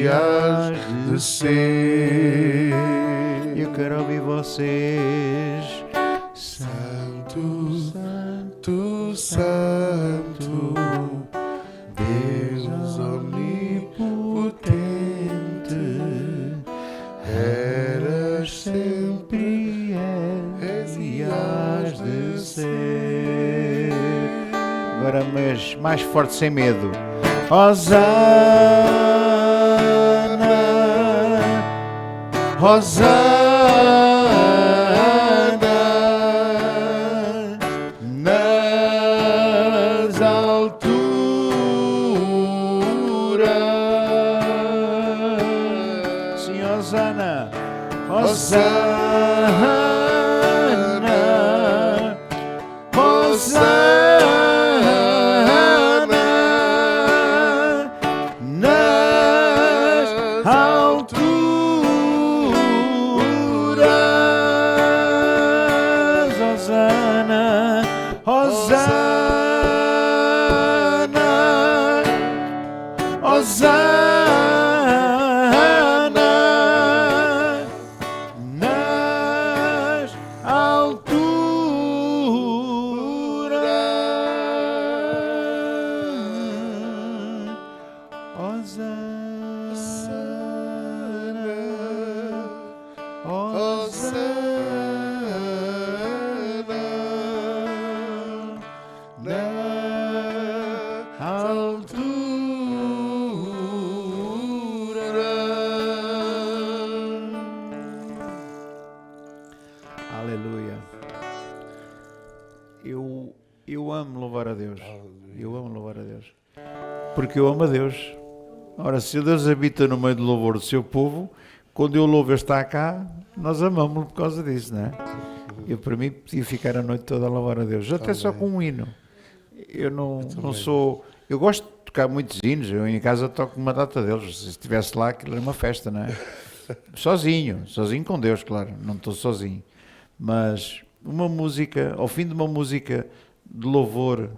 hás de ser. Eu quero ouvir vocês. Santo, Santo, Santo, Deus onipotente, eras sempre, és e hás de ser. Agora, mas mais forte, sem medo. Hosana, Hosana, nas alturas. Sim, Hosana, Hosana, Hosana. Aleluia. Eu amo louvar a Deus. Eu amo louvar a Deus. Porque eu amo a Deus. Ora, se Deus habita no meio do louvor do seu povo, quando eu louvo Ele está cá, nós amamos-lo por causa disso, não é? Eu, para mim, podia ficar a noite toda a louvar a Deus. Até só com um hino. Eu não sou... Eu gosto de tocar muitos hinos. Eu em casa toco uma data deles. Se estivesse lá, aquilo era uma festa, não é? Sozinho com Deus, claro. Não estou sozinho. Mas uma música, ao fim de uma música de louvor,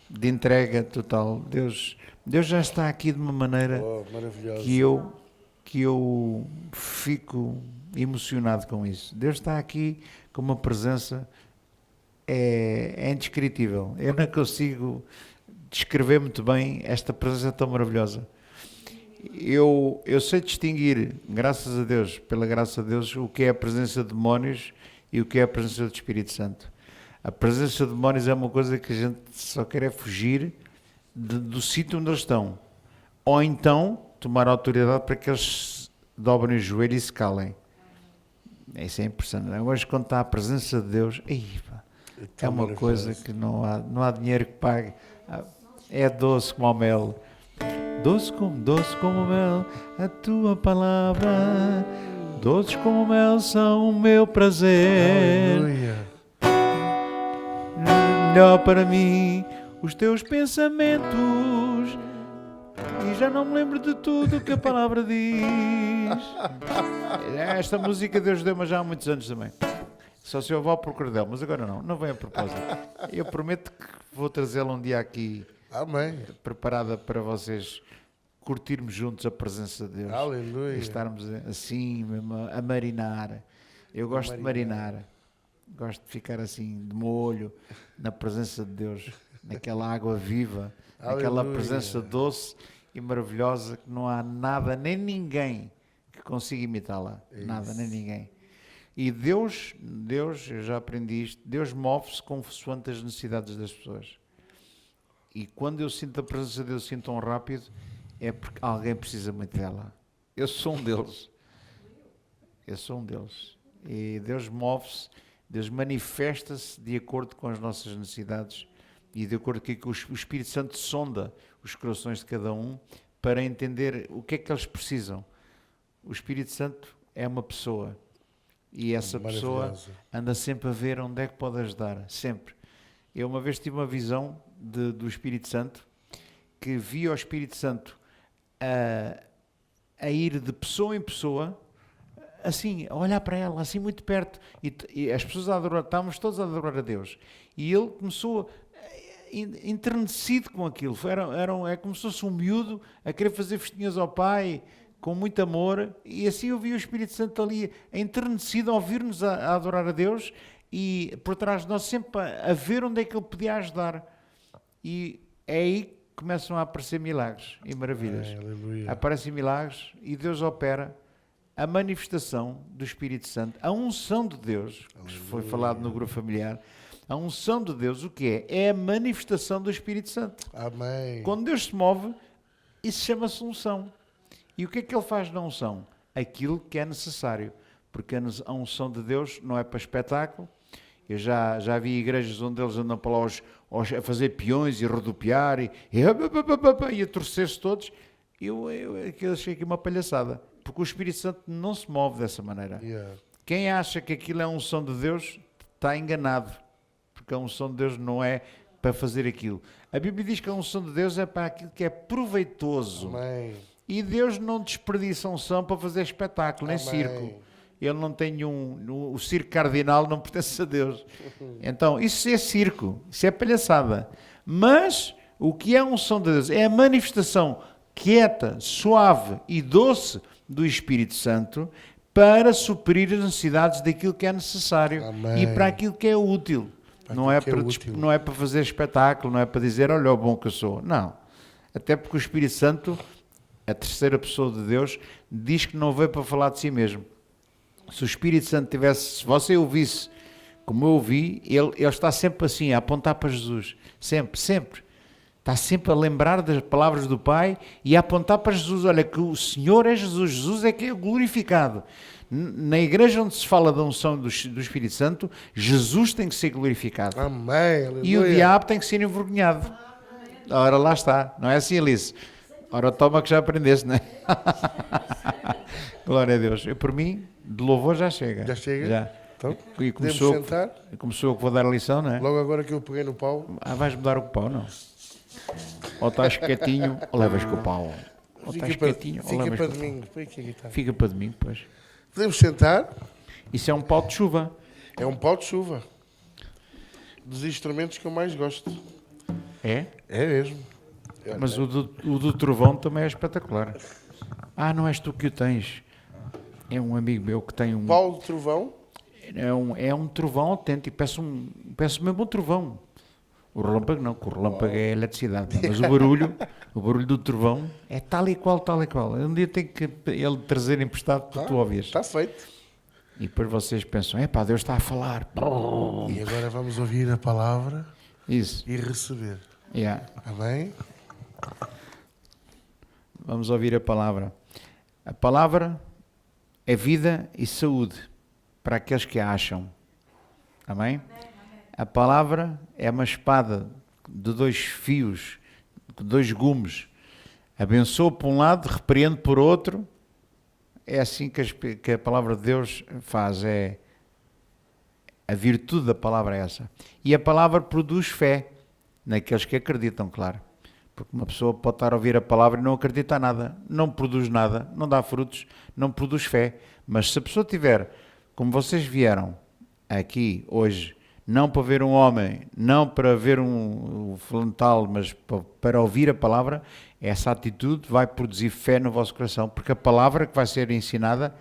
de entrega total, Deus já está aqui de uma maneira que eu fico emocionado com isso. Deus está aqui com uma presença é indescritível. Eu não consigo descrever muito bem esta presença tão maravilhosa. Eu sei distinguir, graças a Deus, pela graça de Deus, o que é a presença de demónios e o que é a presença do Espírito Santo. A presença de demónios é uma coisa que a gente só quer fugir do sítio onde eles estão. Ou então tomar autoridade para que eles dobrem o joelho e se calem. Isso é impressionante. Agora, quando está a presença de Deus, é uma coisa que não há dinheiro que pague. É doce como o mel. Doce como o mel, a tua palavra. Doces como o mel são o meu prazer. Aleluia. Melhor para mim os teus pensamentos. E já não me lembro de tudo que a palavra diz. Esta música Deus deu-me já há muitos anos também. Só se eu vou por cordel, mas agora não vem a propósito. Eu prometo que vou trazê-la um dia aqui. Amém. Preparada para vocês curtirmos juntos a presença de Deus. Aleluia. E estarmos assim mesmo a marinar. Eu gosto de marinar. Gosto de ficar assim de molho na presença de Deus, naquela água viva, naquela presença doce e maravilhosa que não há nada nem ninguém que consiga imitá-la. Nada, nem ninguém. E Deus, eu já aprendi isto, Deus move-se consoante as necessidades das pessoas. E quando eu sinto a presença de Deus assim tão rápido, é porque alguém precisa muito dela. Eu sou um deles. E Deus move-se, Deus manifesta-se de acordo com as nossas necessidades e de acordo com o Espírito Santo sonda os corações de cada um para entender o que é que eles precisam. O Espírito Santo é uma pessoa e essa pessoa anda sempre a ver onde é que pode ajudar, sempre. Eu uma vez tive uma visão do Espírito Santo, que via o Espírito Santo a ir de pessoa em pessoa, assim, a olhar para ela, assim muito perto, e as pessoas a adorar, estávamos todos a adorar a Deus, e ele começou enternecido com aquilo, é como se fosse um miúdo a querer fazer festinhas ao pai, com muito amor, e assim eu vi o Espírito Santo ali enternecido a ouvir-nos a adorar a Deus e por trás de nós sempre a ver onde é que Ele podia ajudar. E é aí que começam a aparecer milagres e maravilhas. Aleluia. Aparecem milagres e Deus opera a manifestação do Espírito Santo, a unção de Deus, que foi falado no grupo familiar. A unção de Deus, o que é? É a manifestação do Espírito Santo. Amém. Quando Deus se move, isso chama-se unção. E o que é que Ele faz na unção? Aquilo que é necessário. Porque a unção de Deus não é para espetáculo. Eu já vi igrejas onde eles andam para lá a fazer peões e rodopiar e a torcer-se todos. Eu achei aqui uma palhaçada. Porque o Espírito Santo não se move dessa maneira. Yeah. Quem acha que aquilo é a unção de Deus está enganado. Porque a unção de Deus não é para fazer aquilo. A Bíblia diz que a unção de Deus é para aquilo que é proveitoso. Amém. E Deus não desperdiça unção para fazer espetáculo, nem Amém. circo. Ele não tem o circo cardinal não pertence a Deus. Então, isso é circo, isso é palhaçada. Mas o que é a unção de Deus? É a manifestação quieta, suave e doce do Espírito Santo para suprir as necessidades daquilo que é necessário. Amém. E para aquilo que é útil. Não é, aquilo que é útil. não é para fazer espetáculo, não é para dizer, olha o bom que eu sou. Não. Até porque o Espírito Santo, a terceira pessoa de Deus, diz que não veio para falar de si mesmo. Se o Espírito Santo tivesse, se você ouvisse como eu ouvi, ele está sempre assim, a apontar para Jesus. Sempre, sempre. Está sempre a lembrar das palavras do Pai e a apontar para Jesus. Olha, que o Senhor é Jesus. Jesus é que é glorificado. Na igreja onde se fala da unção do Espírito Santo, Jesus tem que ser glorificado. Amém. Aleluia. E o diabo tem que ser envergonhado. Ora, lá está. Não é assim, Alice? Ora, toma que já aprendeste, não é? Glória a Deus. Eu, por mim, de louvor já chega. Já chega? Já. Então, E podemos começou sentar? eu que vou dar a lição, não é? Logo agora que eu peguei no pau. Ah, vais mudar o pau, não? Ou estás quietinho, ou levas com o pau. Ou estás quietinho, ou fica levas para com o pau. domingo. Põe aqui a guitarra. Fica para domingo, pois. Podemos sentar. Isso é um pau de chuva. É um pau de chuva. Dos instrumentos que eu mais gosto. É? É mesmo. Mas o do trovão também é espetacular. Ah, não és tu que o tens. É um amigo meu que tem um... Pau de trovão. É um trovão autêntico. Peço mesmo um trovão. O relâmpago não, porque o relâmpago é eletricidade. Mas o barulho do trovão é tal e qual, tal e qual. Um dia tem que ele trazer emprestado para tu ouvias. Está feito. E depois vocês pensam, epá, Deus está a falar. E agora vamos ouvir a palavra Isso. e receber. Yeah. Amém? Vamos ouvir a palavra. A palavra é vida e saúde para aqueles que a acham. Amém? A palavra é uma espada de 2 fios, de 2 gumes. Abençoa por um lado, repreende por outro. É assim que a palavra de Deus faz. É a virtude da palavra é essa. E a palavra produz fé naqueles que acreditam, claro. Porque uma pessoa pode estar a ouvir a palavra e não acredita nada, não produz nada, não dá frutos, não produz fé. Mas se a pessoa tiver, como vocês vieram aqui hoje, não para ver um homem, não para ver um frontal, mas para ouvir a palavra, essa atitude vai produzir fé no vosso coração, porque a palavra que vai ser ensinada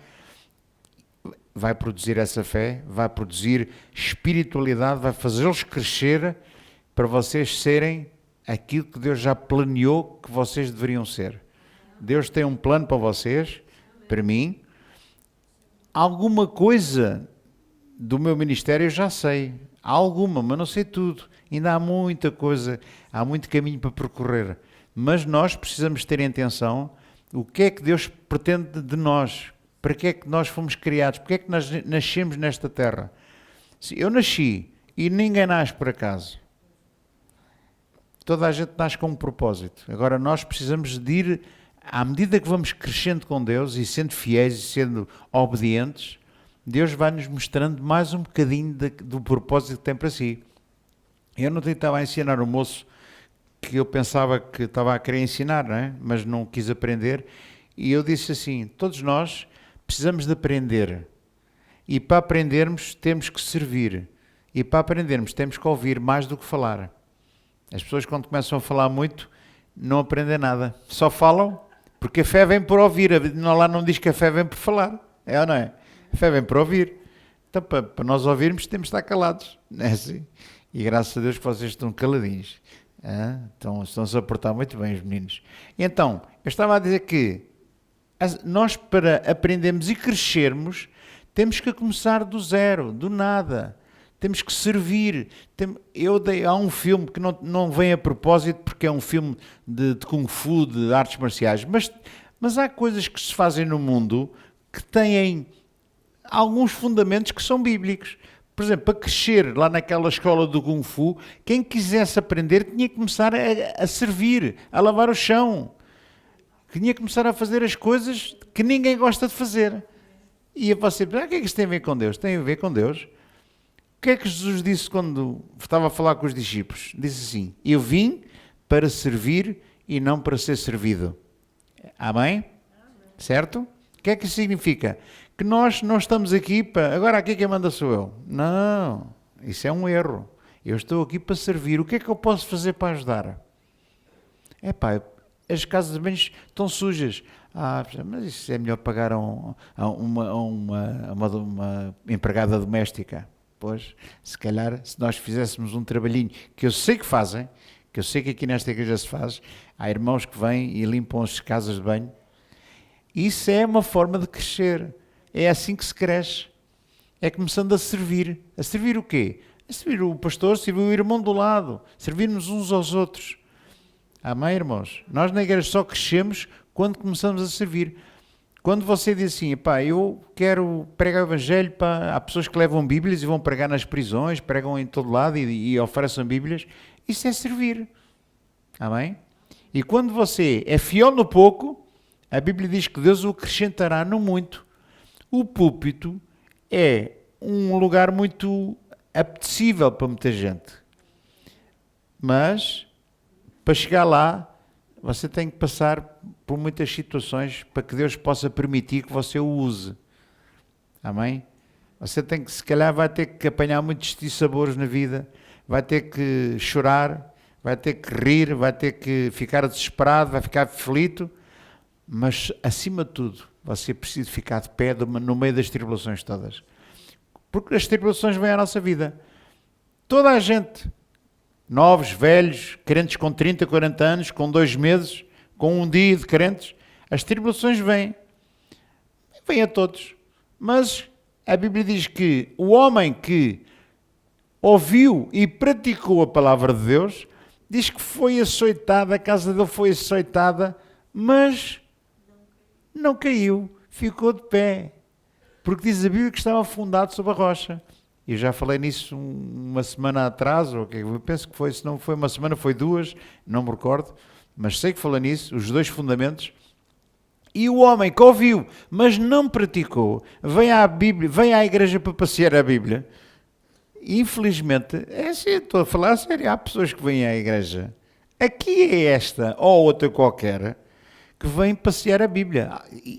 vai produzir essa fé, vai produzir espiritualidade, vai fazê-los crescer para vocês serem aquilo que Deus já planeou que vocês deveriam ser. Deus tem um plano para vocês, para mim. Alguma coisa do meu ministério eu já sei. Alguma, mas não sei tudo. Ainda há muita coisa, há muito caminho para percorrer. Mas nós precisamos ter em atenção o que é que Deus pretende de nós. Para que é que nós fomos criados? Porque é que nós nascemos nesta terra? Eu nasci e ninguém nasce por acaso. Toda a gente nasce com um propósito. Agora nós precisamos de ir, à medida que vamos crescendo com Deus e sendo fiéis e sendo obedientes, Deus vai nos mostrando mais um bocadinho do propósito que tem para si. Eu não estava a ensinar o moço que eu pensava que estava a querer ensinar, não é? Mas não quis aprender. E eu disse assim, todos nós precisamos de aprender. E para aprendermos temos que servir. E para aprendermos temos que ouvir mais do que falar. As pessoas quando começam a falar muito não aprendem nada. Só falam Porque a fé vem por ouvir, lá não diz que a fé vem por falar, é ou não é? A fé vem por ouvir. Então, para nós ouvirmos, temos de estar calados, não é assim? E graças a Deus que vocês estão caladinhos. Estão-se a portar muito bem os meninos. Então, eu estava a dizer que nós, para aprendermos e crescermos, temos que começar do zero, do nada. Temos que servir. Há um filme que não vem a propósito, porque é um filme de Kung Fu, de artes marciais, mas há coisas que se fazem no mundo que têm alguns fundamentos que são bíblicos. Por exemplo, para crescer lá naquela escola do Kung Fu, quem quisesse aprender tinha que começar a servir, a lavar o chão. Tinha que começar a fazer as coisas que ninguém gosta de fazer. E você pensa, o que é que isto tem a ver com Deus? Tem a ver com Deus. O que é que Jesus disse quando estava a falar com os discípulos? Disse assim, eu vim para servir e não para ser servido. Amém? Certo? O que é que isso significa? Que nós não estamos aqui para... Agora aqui quem manda sou eu. Não, isso é um erro. Eu estou aqui para servir. O que é que eu posso fazer para ajudar? As casas de banho estão sujas. Mas isso é melhor pagar a uma empregada doméstica. Pois, se calhar, se nós fizéssemos um trabalhinho que eu sei que fazem, que eu sei que aqui nesta igreja se faz, há irmãos que vêm e limpam as casas de banho. Isso é uma forma de crescer. É assim que se cresce. É começando a servir. A servir o quê? A servir o pastor, servir o irmão do lado, servir-nos uns aos outros. Amém, irmãos? Nós na igreja só crescemos quando começamos a servir. Quando você diz assim, eu quero pregar o Evangelho, há pessoas que levam Bíblias e vão pregar nas prisões, pregam em todo lado e oferecem Bíblias, isso é servir. Amém? E quando você é fiel no pouco, a Bíblia diz que Deus o acrescentará no muito. O púlpito é um lugar muito apetecível para muita gente. Mas, para chegar lá, você tem que passar por muitas situações para que Deus possa permitir que você o use. Amém? Você tem que, se calhar, vai ter que apanhar muitos dissabores na vida, vai ter que chorar, vai ter que rir, vai ter que ficar desesperado, vai ficar aflito, mas, acima de tudo, você precisa ficar de pé no meio das tribulações todas. Porque as tribulações vêm à nossa vida. Toda a gente... Novos, velhos, crentes com 30, 40 anos, com 2 meses, com um dia de crentes, as tribulações vêm a todos. Mas a Bíblia diz que o homem que ouviu e praticou a palavra de Deus, diz que foi açoitado, a casa dele foi açoitada, mas não caiu, ficou de pé. Porque diz a Bíblia que estava fundado sobre a rocha. Eu já falei nisso uma semana atrás, ou eu penso que foi, se não foi uma semana, foi 2, não me recordo, mas sei que falei nisso, os 2 fundamentos. E o homem que ouviu, mas não praticou, vem à Bíblia, vem à igreja para passear a Bíblia. Infelizmente, é assim, estou a falar a sério, há pessoas que vêm à igreja, aqui é esta ou outra qualquer, que vêm passear a Bíblia.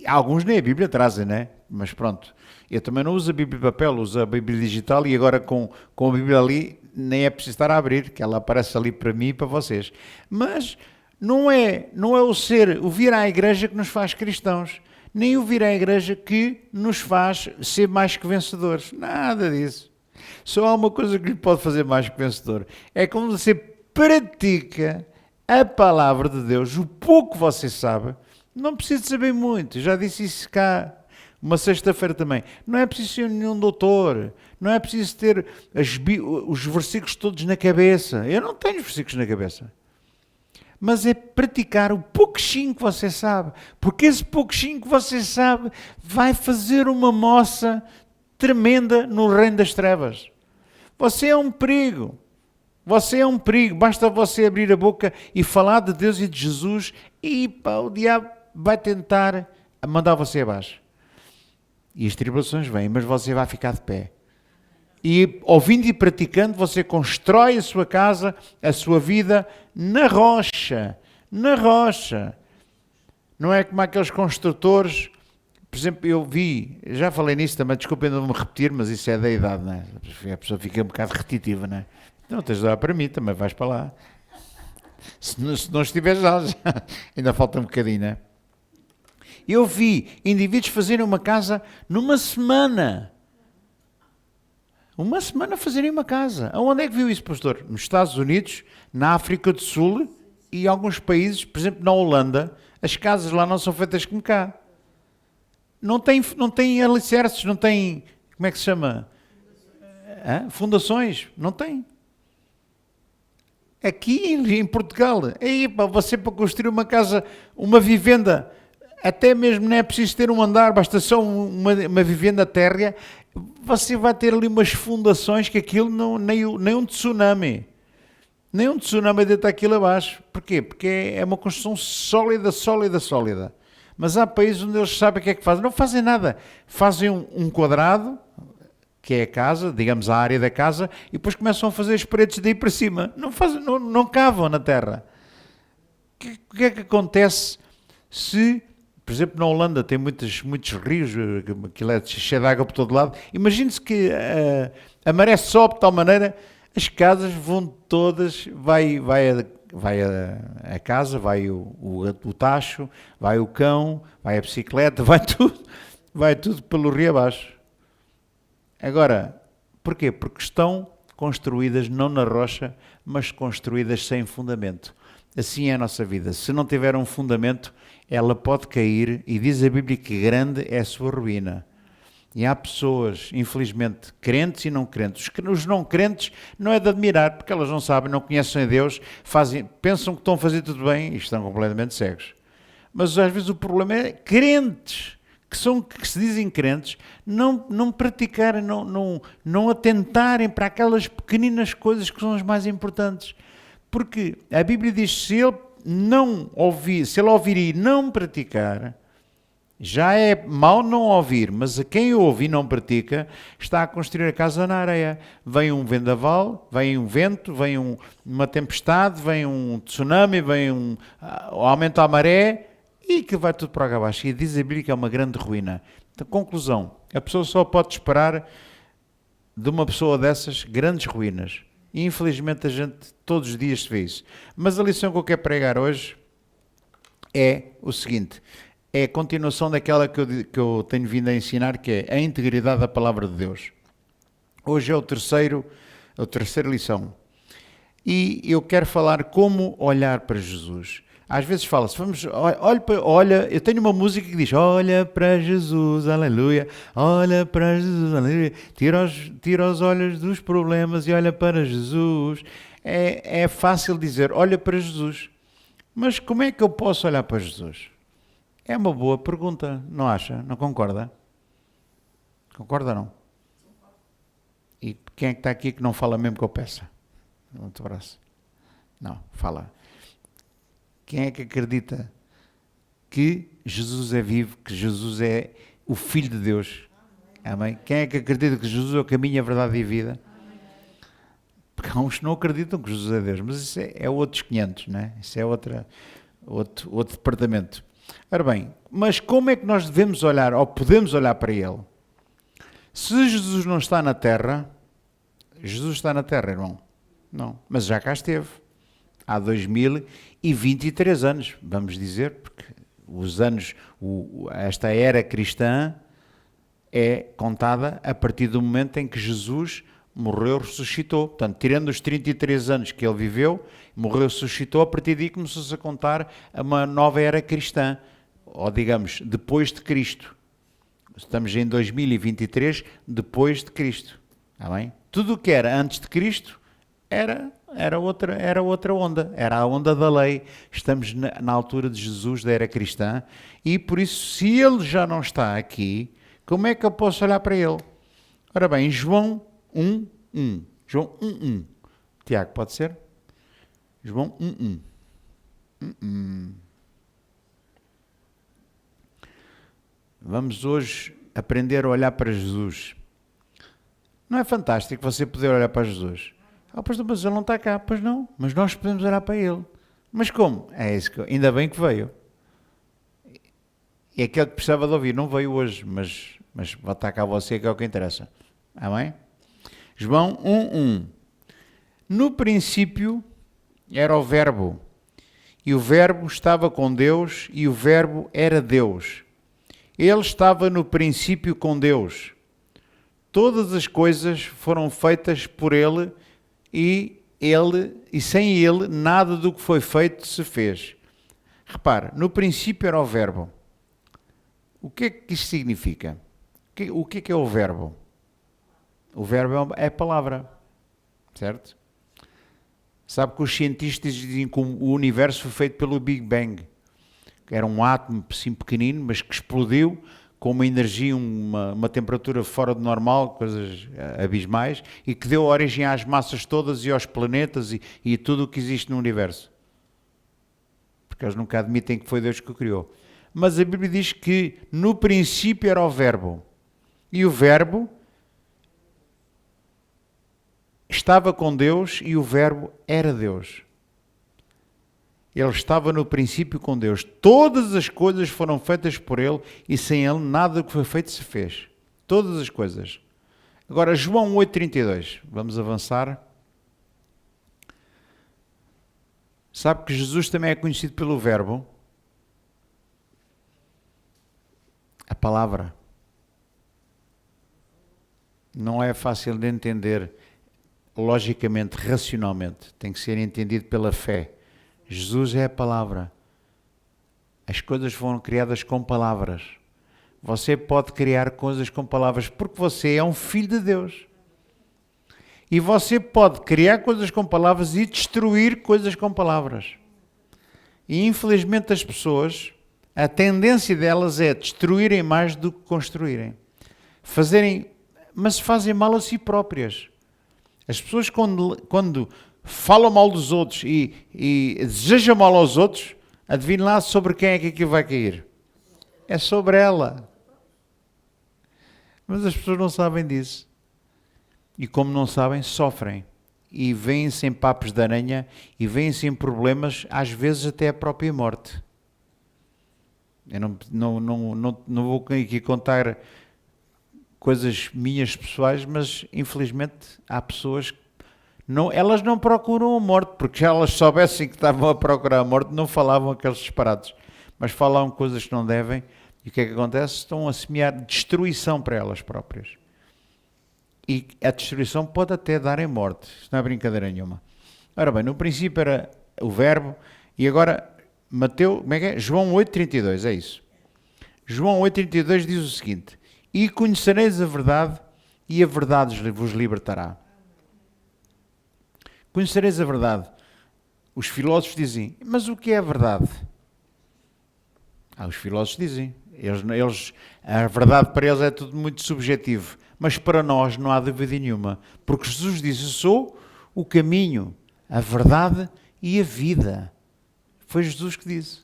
Alguns nem a Bíblia trazem, né? Mas pronto. Eu também não uso a Bíblia de papel, uso a Bíblia digital e agora com a Bíblia ali nem é preciso estar a abrir, que ela aparece ali para mim e para vocês. Mas não é o vir à igreja que nos faz cristãos, nem o vir à igreja que nos faz ser mais que vencedores. Nada disso. Só há uma coisa que lhe pode fazer mais que vencedor. É quando você pratica a palavra de Deus, o pouco você sabe, não precisa saber muito. Já disse isso cá uma sexta-feira também. Não é preciso ser nenhum doutor, não é preciso ter os versículos todos na cabeça. Eu não tenho os versículos na cabeça. Mas é praticar o pouquinho que você sabe. Porque esse pouquinho que você sabe vai fazer uma moça tremenda no reino das trevas. Você é um perigo. Você é um perigo. Basta você abrir a boca e falar de Deus e de Jesus e o diabo vai tentar mandar você abaixo. E as tribulações vêm, mas você vai ficar de pé. E ouvindo e praticando, você constrói a sua casa, a sua vida na rocha. Na rocha. Não é como aqueles construtores. Por exemplo, eu vi, já falei nisso também, desculpem não me repetir, mas isso é da idade, não é? A pessoa fica um bocado repetitiva, não é? Não, tens de dar para mim, também vais para lá. Se não estiveres lá, ainda falta um bocadinho, não é? Eu vi indivíduos fazerem uma casa numa semana. Uma semana fazerem uma casa. Aonde é que viu isso, pastor? Nos Estados Unidos, na África do Sul e alguns países, por exemplo, na Holanda, as casas lá não são feitas como cá. Não tem alicerces, não tem, como é que se chama? Fundações, não tem. Aqui em Portugal, aí, você para construir uma casa, uma vivenda, até mesmo não é preciso ter um andar, basta só uma vivenda térrea, você vai ter ali umas fundações que aquilo nem um tsunami. Nem um tsunami deita aquilo abaixo. Porquê? Porque é uma construção sólida, sólida, sólida. Mas há países onde eles sabem o que é que fazem. Não fazem nada. Fazem um quadrado, que é a casa, digamos a área da casa, e depois começam a fazer as paredes daí para cima. Não cavam na terra. O que é que acontece se, por exemplo, na Holanda tem muitos rios, aquilo é cheio de água por todo lado. Imagine-se que a maré sobe de tal maneira, as casas vão todas, vai a casa, vai o tacho, vai o cão, vai a bicicleta, vai tudo pelo rio abaixo. Agora, porquê? Porque estão construídas não na rocha, mas construídas sem fundamento. Assim é a nossa vida. Se não tiver um fundamento, ela pode cair, e diz a Bíblia que grande é a sua ruína. E há pessoas, infelizmente, crentes e não crentes. Os não crentes não é de admirar, porque elas não sabem, não conhecem a Deus, pensam que estão a fazer tudo bem e estão completamente cegos. Mas às vezes o problema é crentes, que se dizem crentes, não praticarem, não atentarem para aquelas pequeninas coisas que são as mais importantes. Porque a Bíblia diz, se ele ouvir e não praticar, já é mau não ouvir, mas a quem ouve e não pratica, está a construir a casa na areia. Vem um vendaval, vem um vento, vem uma tempestade, vem um tsunami, vem aumento da maré, e que vai tudo para água abaixo. E diz a Bíblia que é uma grande ruína. Então, conclusão, a pessoa só pode esperar de uma pessoa dessas grandes ruínas. E infelizmente a gente todos os dias se vê isso. Mas a lição que eu quero pregar hoje é o seguinte, é a continuação daquela que eu tenho vindo a ensinar, que é a integridade da palavra de Deus. Hoje é a terceira lição. E eu quero falar como olhar para Jesus. Às vezes fala-se, olha, eu tenho uma música que diz, olha para Jesus, aleluia, olha para Jesus, aleluia, tira os olhos dos problemas e olha para Jesus. É fácil dizer, olha para Jesus. Mas como é que eu posso olhar para Jesus? É uma boa pergunta, não acha? Não concorda? Concorda ou não? E quem é que está aqui que não fala mesmo que eu peça? Muito abraço. Não, fala. Quem é que acredita que Jesus é vivo, que Jesus é o Filho de Deus? Amém? Quem é que acredita que Jesus é o caminho, a verdade e a vida? Porque há uns que não acreditam que Jesus é Deus, mas isso é outros 500, não é? Isso é outro departamento. Ora bem, mas como é que nós devemos olhar, ou podemos olhar para Ele? Se Jesus não está na Terra, Jesus está na Terra, irmão? Não, mas já cá esteve. Há 2023 anos, vamos dizer, porque os anos, esta era cristã é contada a partir do momento em que Jesus morreu, ressuscitou. Portanto, tirando os 33 anos que ele viveu, morreu, ressuscitou, a partir daí começou-se a contar uma nova era cristã, ou digamos, depois de Cristo. Estamos em 2023, depois de Cristo. Está bem? Tudo o que era antes de Cristo era outra onda, era a onda da lei. Estamos na altura de Jesus, da era cristã, e por isso, se ele já não está aqui, como é que eu posso olhar para ele? Ora bem, João 1:1. João 1:1. Tiago, pode ser? João 1:1. Vamos hoje aprender a olhar para Jesus. Não é fantástico você poder olhar para Jesus? Pastor, mas ele não está cá. Pois não, mas nós podemos olhar para ele. Mas como? É isso ainda bem que veio. E aquele que precisava de ouvir não veio hoje, mas vai estar cá você, que é o que interessa. Amém? João 1:1. No princípio era o Verbo, e o Verbo estava com Deus, e o Verbo era Deus. Ele estava no princípio com Deus. Todas as coisas foram feitas por ele e sem ele nada do que foi feito se fez. Repara, no princípio era o verbo. O que é que isto significa? O que é o verbo? O verbo é a palavra, certo? Sabe que os cientistas dizem que o universo foi feito pelo Big Bang. Era um átomo assim pequenino, mas que explodiu com uma energia, uma temperatura fora do normal, coisas abismais, e que deu origem às massas todas e aos planetas e tudo o que existe no universo. Porque eles nunca admitem que foi Deus que o criou. Mas a Bíblia diz que no princípio era o verbo. E o verbo estava com Deus e o verbo era Deus. Ele estava no princípio com Deus. Todas as coisas foram feitas por ele e sem ele nada do que foi feito se fez. Todas as coisas. Agora, João 8,32. Vamos avançar. Sabe que Jesus também é conhecido pelo verbo? A palavra. Não é fácil de entender logicamente, racionalmente. Tem que ser entendido pela fé. Jesus é a palavra. As coisas foram criadas com palavras. Você pode criar coisas com palavras porque você é um filho de Deus. E você pode criar coisas com palavras e destruir coisas com palavras. E infelizmente as pessoas, a tendência delas é destruírem mais do que construírem. Mas fazem mal a si próprias. As pessoas quando falam mal dos outros e desejam mal aos outros, adivinhe lá sobre quem é que aquilo vai cair. É sobre ela. Mas as pessoas não sabem disso. E como não sabem, sofrem. E vêm-se em papos de aranha e vêm-se em problemas, às vezes até a própria morte. Eu não vou aqui contar coisas minhas pessoais, mas infelizmente há pessoas que elas não procuram a morte, porque se elas soubessem que estavam a procurar a morte, não falavam aqueles disparados. Mas falavam coisas que não devem, e o que é que acontece? Estão a semear destruição para elas próprias. E a destruição pode até dar em morte. Isto não é brincadeira nenhuma. Ora bem, no princípio era o verbo, e agora João 8,32, é isso. João 8,32 diz o seguinte: e conhecereis a verdade, e a verdade vos libertará. Conhecereis a verdade. Os filósofos dizem, mas o que é a verdade? Os filósofos dizem, a verdade para eles é tudo muito subjetivo, mas para nós não há dúvida nenhuma, porque Jesus disse, eu sou o caminho, a verdade e a vida. Foi Jesus que disse.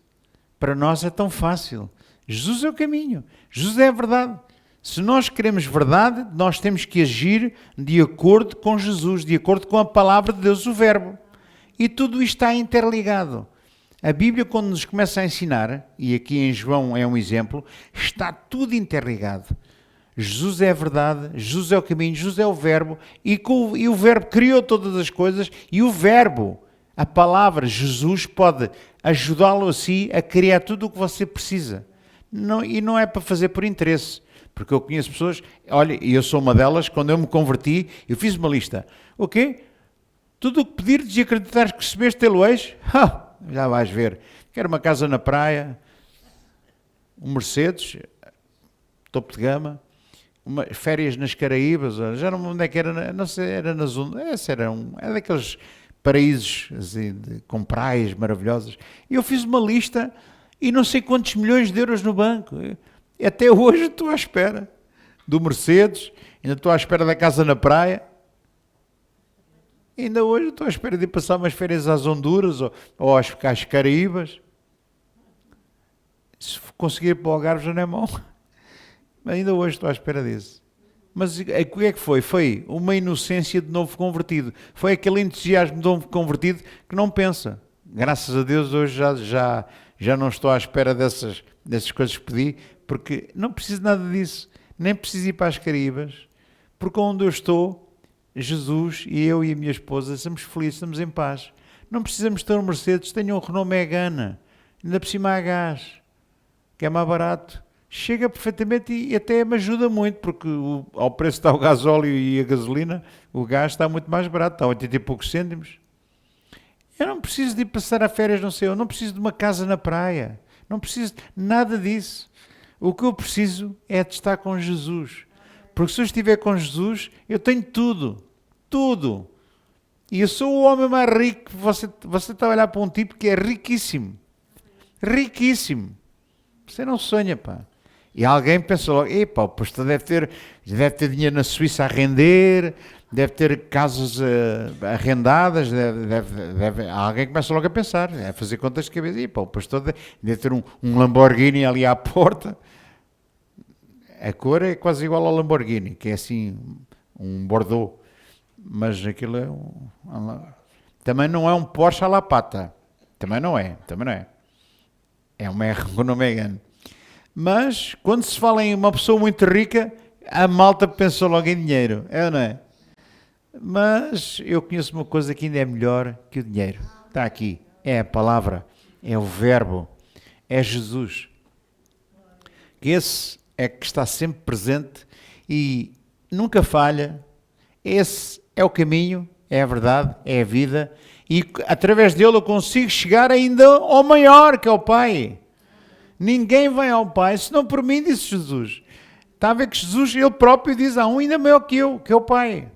Para nós é tão fácil. Jesus é o caminho, Jesus é a verdade. Se nós queremos verdade, nós temos que agir de acordo com Jesus, de acordo com a palavra de Deus, o verbo. E tudo isto está interligado. A Bíblia, quando nos começa a ensinar, e aqui em João é um exemplo, está tudo interligado. Jesus é a verdade, Jesus é o caminho, Jesus é o verbo, e o verbo criou todas as coisas, e o verbo, a palavra Jesus, pode ajudá-lo a si a criar tudo o que você precisa. E não é para fazer por interesse. Porque eu conheço pessoas, olha, e eu sou uma delas, quando eu me converti, eu fiz uma lista. O quê? Tudo o que pedires e acreditares que recebeste, tê-lo-eis? Já vais ver. Quero uma casa na praia, um Mercedes, topo de gama, férias nas Caraíbas, já não onde é que era, não sei, era na zona, era daqueles paraísos assim, com praias maravilhosas. E eu fiz uma lista e não sei quantos milhões de euros no banco. Até hoje estou à espera do Mercedes, ainda estou à espera da casa na praia, ainda hoje estou à espera de ir passar umas férias às Honduras ou às Caraíbas. Se conseguir ir para o Algarve já não é mau, mas ainda hoje estou à espera disso. Mas o que é que foi? Foi uma inocência de novo convertido, foi aquele entusiasmo de novo convertido que não pensa. Graças a Deus hoje já não estou à espera dessas coisas que pedi, porque não preciso nada disso, nem preciso ir para as Caraíbas, porque onde eu estou, Jesus e eu e a minha esposa somos felizes, estamos em paz. Não precisamos ter um Mercedes, tenho um Renault Megane, ainda por cima há gás, que é mais barato, chega perfeitamente e até me ajuda muito, porque ao preço que está o gasóleo e a gasolina, o gás está muito mais barato, está a 80 e poucos cêntimos. Eu não preciso de ir passar a férias no céu, não preciso de uma casa na praia, não preciso de nada disso. O que eu preciso é de estar com Jesus. Porque se eu estiver com Jesus, eu tenho tudo. Tudo. E eu sou o homem mais rico. Você está a olhar para um tipo que é riquíssimo. Riquíssimo. Você não sonha, pá. E alguém pensa logo, epá, o pastor deve ter dinheiro na Suíça a render, deve ter casas arrendadas, alguém começa logo a pensar, a fazer contas de cabeça, epá, o pastor deve ter um Lamborghini ali à porta. A cor é quase igual ao Lamborghini, que é assim, um Bordeaux, mas aquilo é também não é um Porsche à la pata, também não é. É uma Renault Megane. Mas, quando se fala em uma pessoa muito rica, a malta pensa logo em dinheiro, é ou não é? Mas eu conheço uma coisa que ainda é melhor que o dinheiro. Está aqui, é a palavra, é o verbo, é Jesus. Esse é que está sempre presente e nunca falha. Esse é o caminho, é a verdade, é a vida. E através dele eu consigo chegar ainda ao maior, que é o Pai. Ninguém vai ao Pai, senão por mim, disse Jesus. Está a ver que Jesus, ele próprio diz, há um ainda maior que eu, que é o Pai.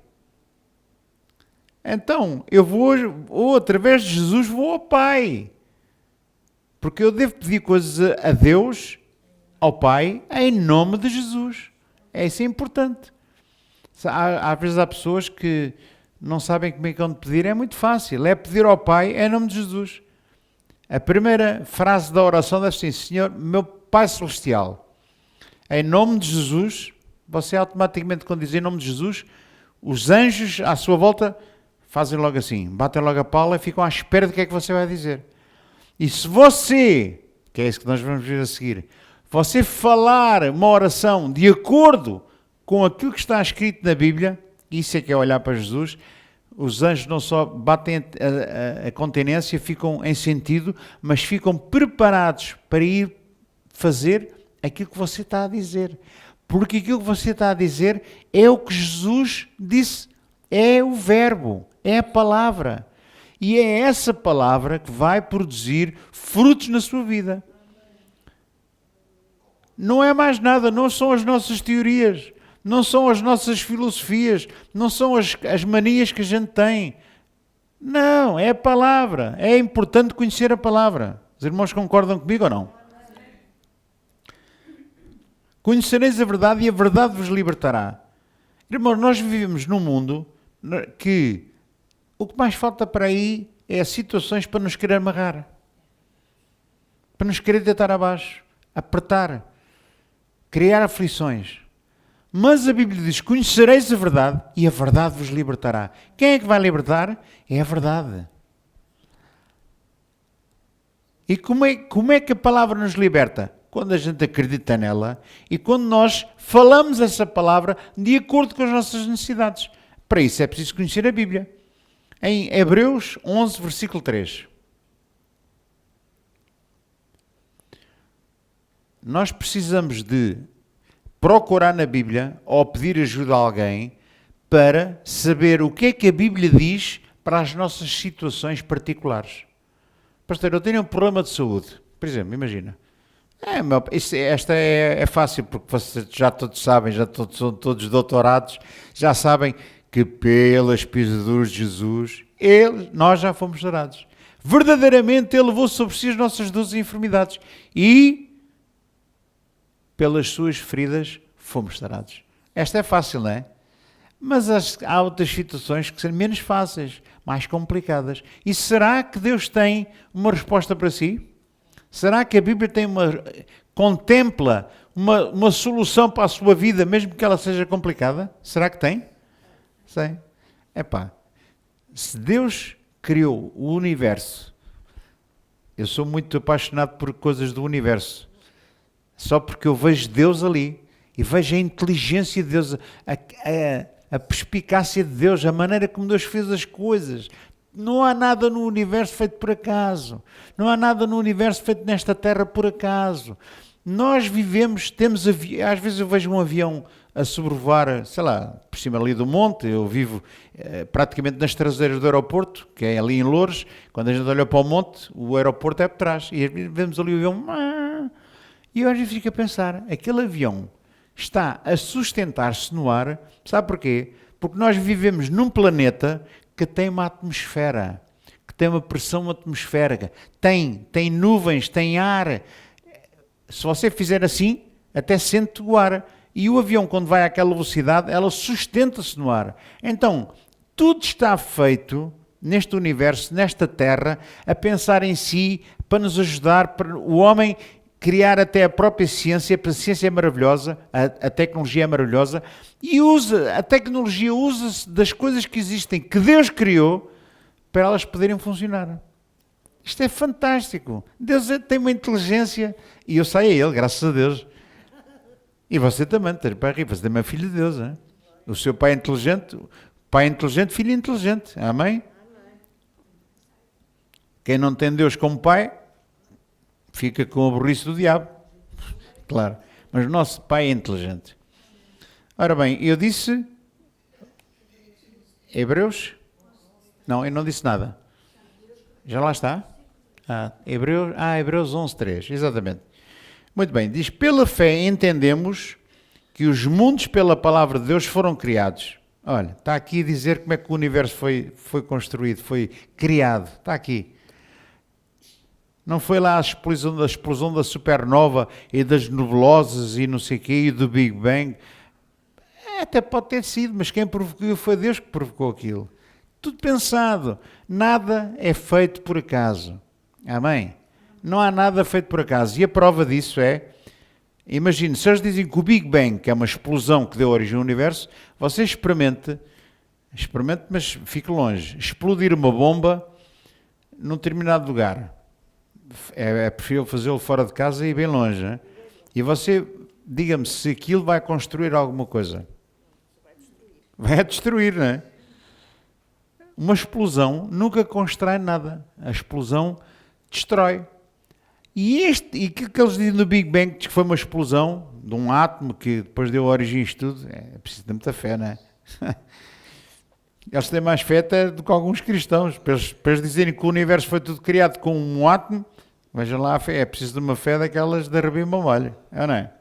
Então, eu vou através de Jesus, vou ao Pai. Porque eu devo pedir coisas a Deus, ao Pai, em nome de Jesus. Isso é importante. Às vezes há pessoas que não sabem como é que vão pedir, é muito fácil. É pedir ao Pai em nome de Jesus. A primeira frase da oração deve ser: Senhor, meu Pai Celestial, em nome de Jesus. Você automaticamente, quando diz em nome de Jesus, os anjos à sua volta fazem logo assim, batem logo a pala e ficam à espera do que é que você vai dizer. E se você, que é isso que nós vamos ver a seguir, você falar uma oração de acordo com aquilo que está escrito na Bíblia, isso é que é olhar para Jesus. Os anjos não só batem a continência, ficam em sentido, mas ficam preparados para ir fazer aquilo que você está a dizer. Porque aquilo que você está a dizer é o que Jesus disse, é o verbo, é a palavra. E é essa palavra que vai produzir frutos na sua vida. Não é mais nada, não são as nossas teorias. Não são as nossas filosofias, não são as manias que a gente tem. Não, é a palavra. É importante conhecer a palavra. Os irmãos concordam comigo ou não? Conhecereis a verdade e a verdade vos libertará. Irmãos, nós vivemos num mundo que o que mais falta para aí é situações para nos querer amarrar. Para nos querer deitar abaixo, apertar, criar aflições. Mas a Bíblia diz, conhecereis a verdade e a verdade vos libertará. Quem é que vai libertar? É a verdade. E como é que a palavra nos liberta? Quando a gente acredita nela e quando nós falamos essa palavra de acordo com as nossas necessidades. Para isso é preciso conhecer a Bíblia. Em Hebreus 11, versículo 3. Nós precisamos de procurar na Bíblia ou pedir ajuda a alguém para saber o que é que a Bíblia diz para as nossas situações particulares. Pastor, eu tenho um problema de saúde. Por exemplo, imagina. Esta é fácil, porque vocês já todos sabem, são todos doutorados, já sabem que pelas pisaduras de Jesus, nós já fomos sarados. Verdadeiramente Ele levou sobre si as nossas dores e enfermidades. E pelas suas feridas fomos sarados. Esta é fácil, não é? Mas há outras situações que são menos fáceis, mais complicadas. E será que Deus tem uma resposta para si? Será que a Bíblia contempla uma solução para a sua vida, mesmo que ela seja complicada? Será que tem? Sei. Se Deus criou o universo, eu sou muito apaixonado por coisas do universo, só porque eu vejo Deus ali e vejo a inteligência de Deus, a perspicácia de Deus, a maneira como Deus fez as coisas. Não há nada no universo feito por acaso. Não há nada no universo feito nesta terra por acaso. Nós vivemos, às vezes eu vejo um avião a sobrevoar, sei lá, por cima ali do monte. Eu vivo praticamente nas traseiras do aeroporto, que é ali em Loures. Quando a gente olha para o monte, o aeroporto é por trás. E vemos ali o avião. E eu às vezes fico a pensar, aquele avião está a sustentar-se no ar. Sabe porquê? Porque nós vivemos num planeta que tem uma atmosfera, que tem uma pressão atmosférica, tem nuvens, tem ar. Se você fizer assim, até sente o ar. E o avião, quando vai àquela velocidade, ela sustenta-se no ar. Então, tudo está feito neste universo, nesta Terra, a pensar em si, para nos ajudar, para o homem criar até a própria ciência. A ciência é maravilhosa, a tecnologia é maravilhosa, e a tecnologia usa-se das coisas que existem, que Deus criou, para elas poderem funcionar. Isto é fantástico. Deus tem uma inteligência, e eu sei a Ele, graças a Deus. E você também, você também é filho de Deus. Hein? O seu pai é inteligente, filho inteligente. Amém? Quem não tem Deus como pai, fica com a burrice do diabo. Claro. Mas o nosso pai é inteligente. Ora bem, eu disse... Hebreus? Não, eu não disse nada. Já lá está? Hebreus 11:3, exatamente. Muito bem, diz, pela fé entendemos que os mundos pela palavra de Deus foram criados. Olha, está aqui a dizer como é que o universo foi construído, foi criado. Está aqui. Não foi lá a explosão da supernova e das nebulosas e não sei o quê, e do Big Bang. Até pode ter sido, mas quem provocou foi Deus que provocou aquilo. Tudo pensado. Nada é feito por acaso. Amém? Não há nada feito por acaso. E a prova disso é, imagine, se eles dizem que o Big Bang, que é uma explosão que deu origem ao universo, você experimente, mas fique longe, explodir uma bomba num determinado lugar. É preferível fazê-lo fora de casa e bem longe. Hein? E você, diga-me se aquilo vai construir alguma coisa. Vai destruir, não é? Uma explosão nunca constrói nada. A explosão destrói. E aquilo que eles dizem no Big Bang, que foi uma explosão de um átomo que depois deu origem a isto tudo, é preciso de muita fé, não é? Eles têm mais fé até do que alguns cristãos. Para eles dizerem que o universo foi tudo criado com um átomo, vejam lá a fé, é preciso de uma fé daquelas de arrebimba molho, é ou não é?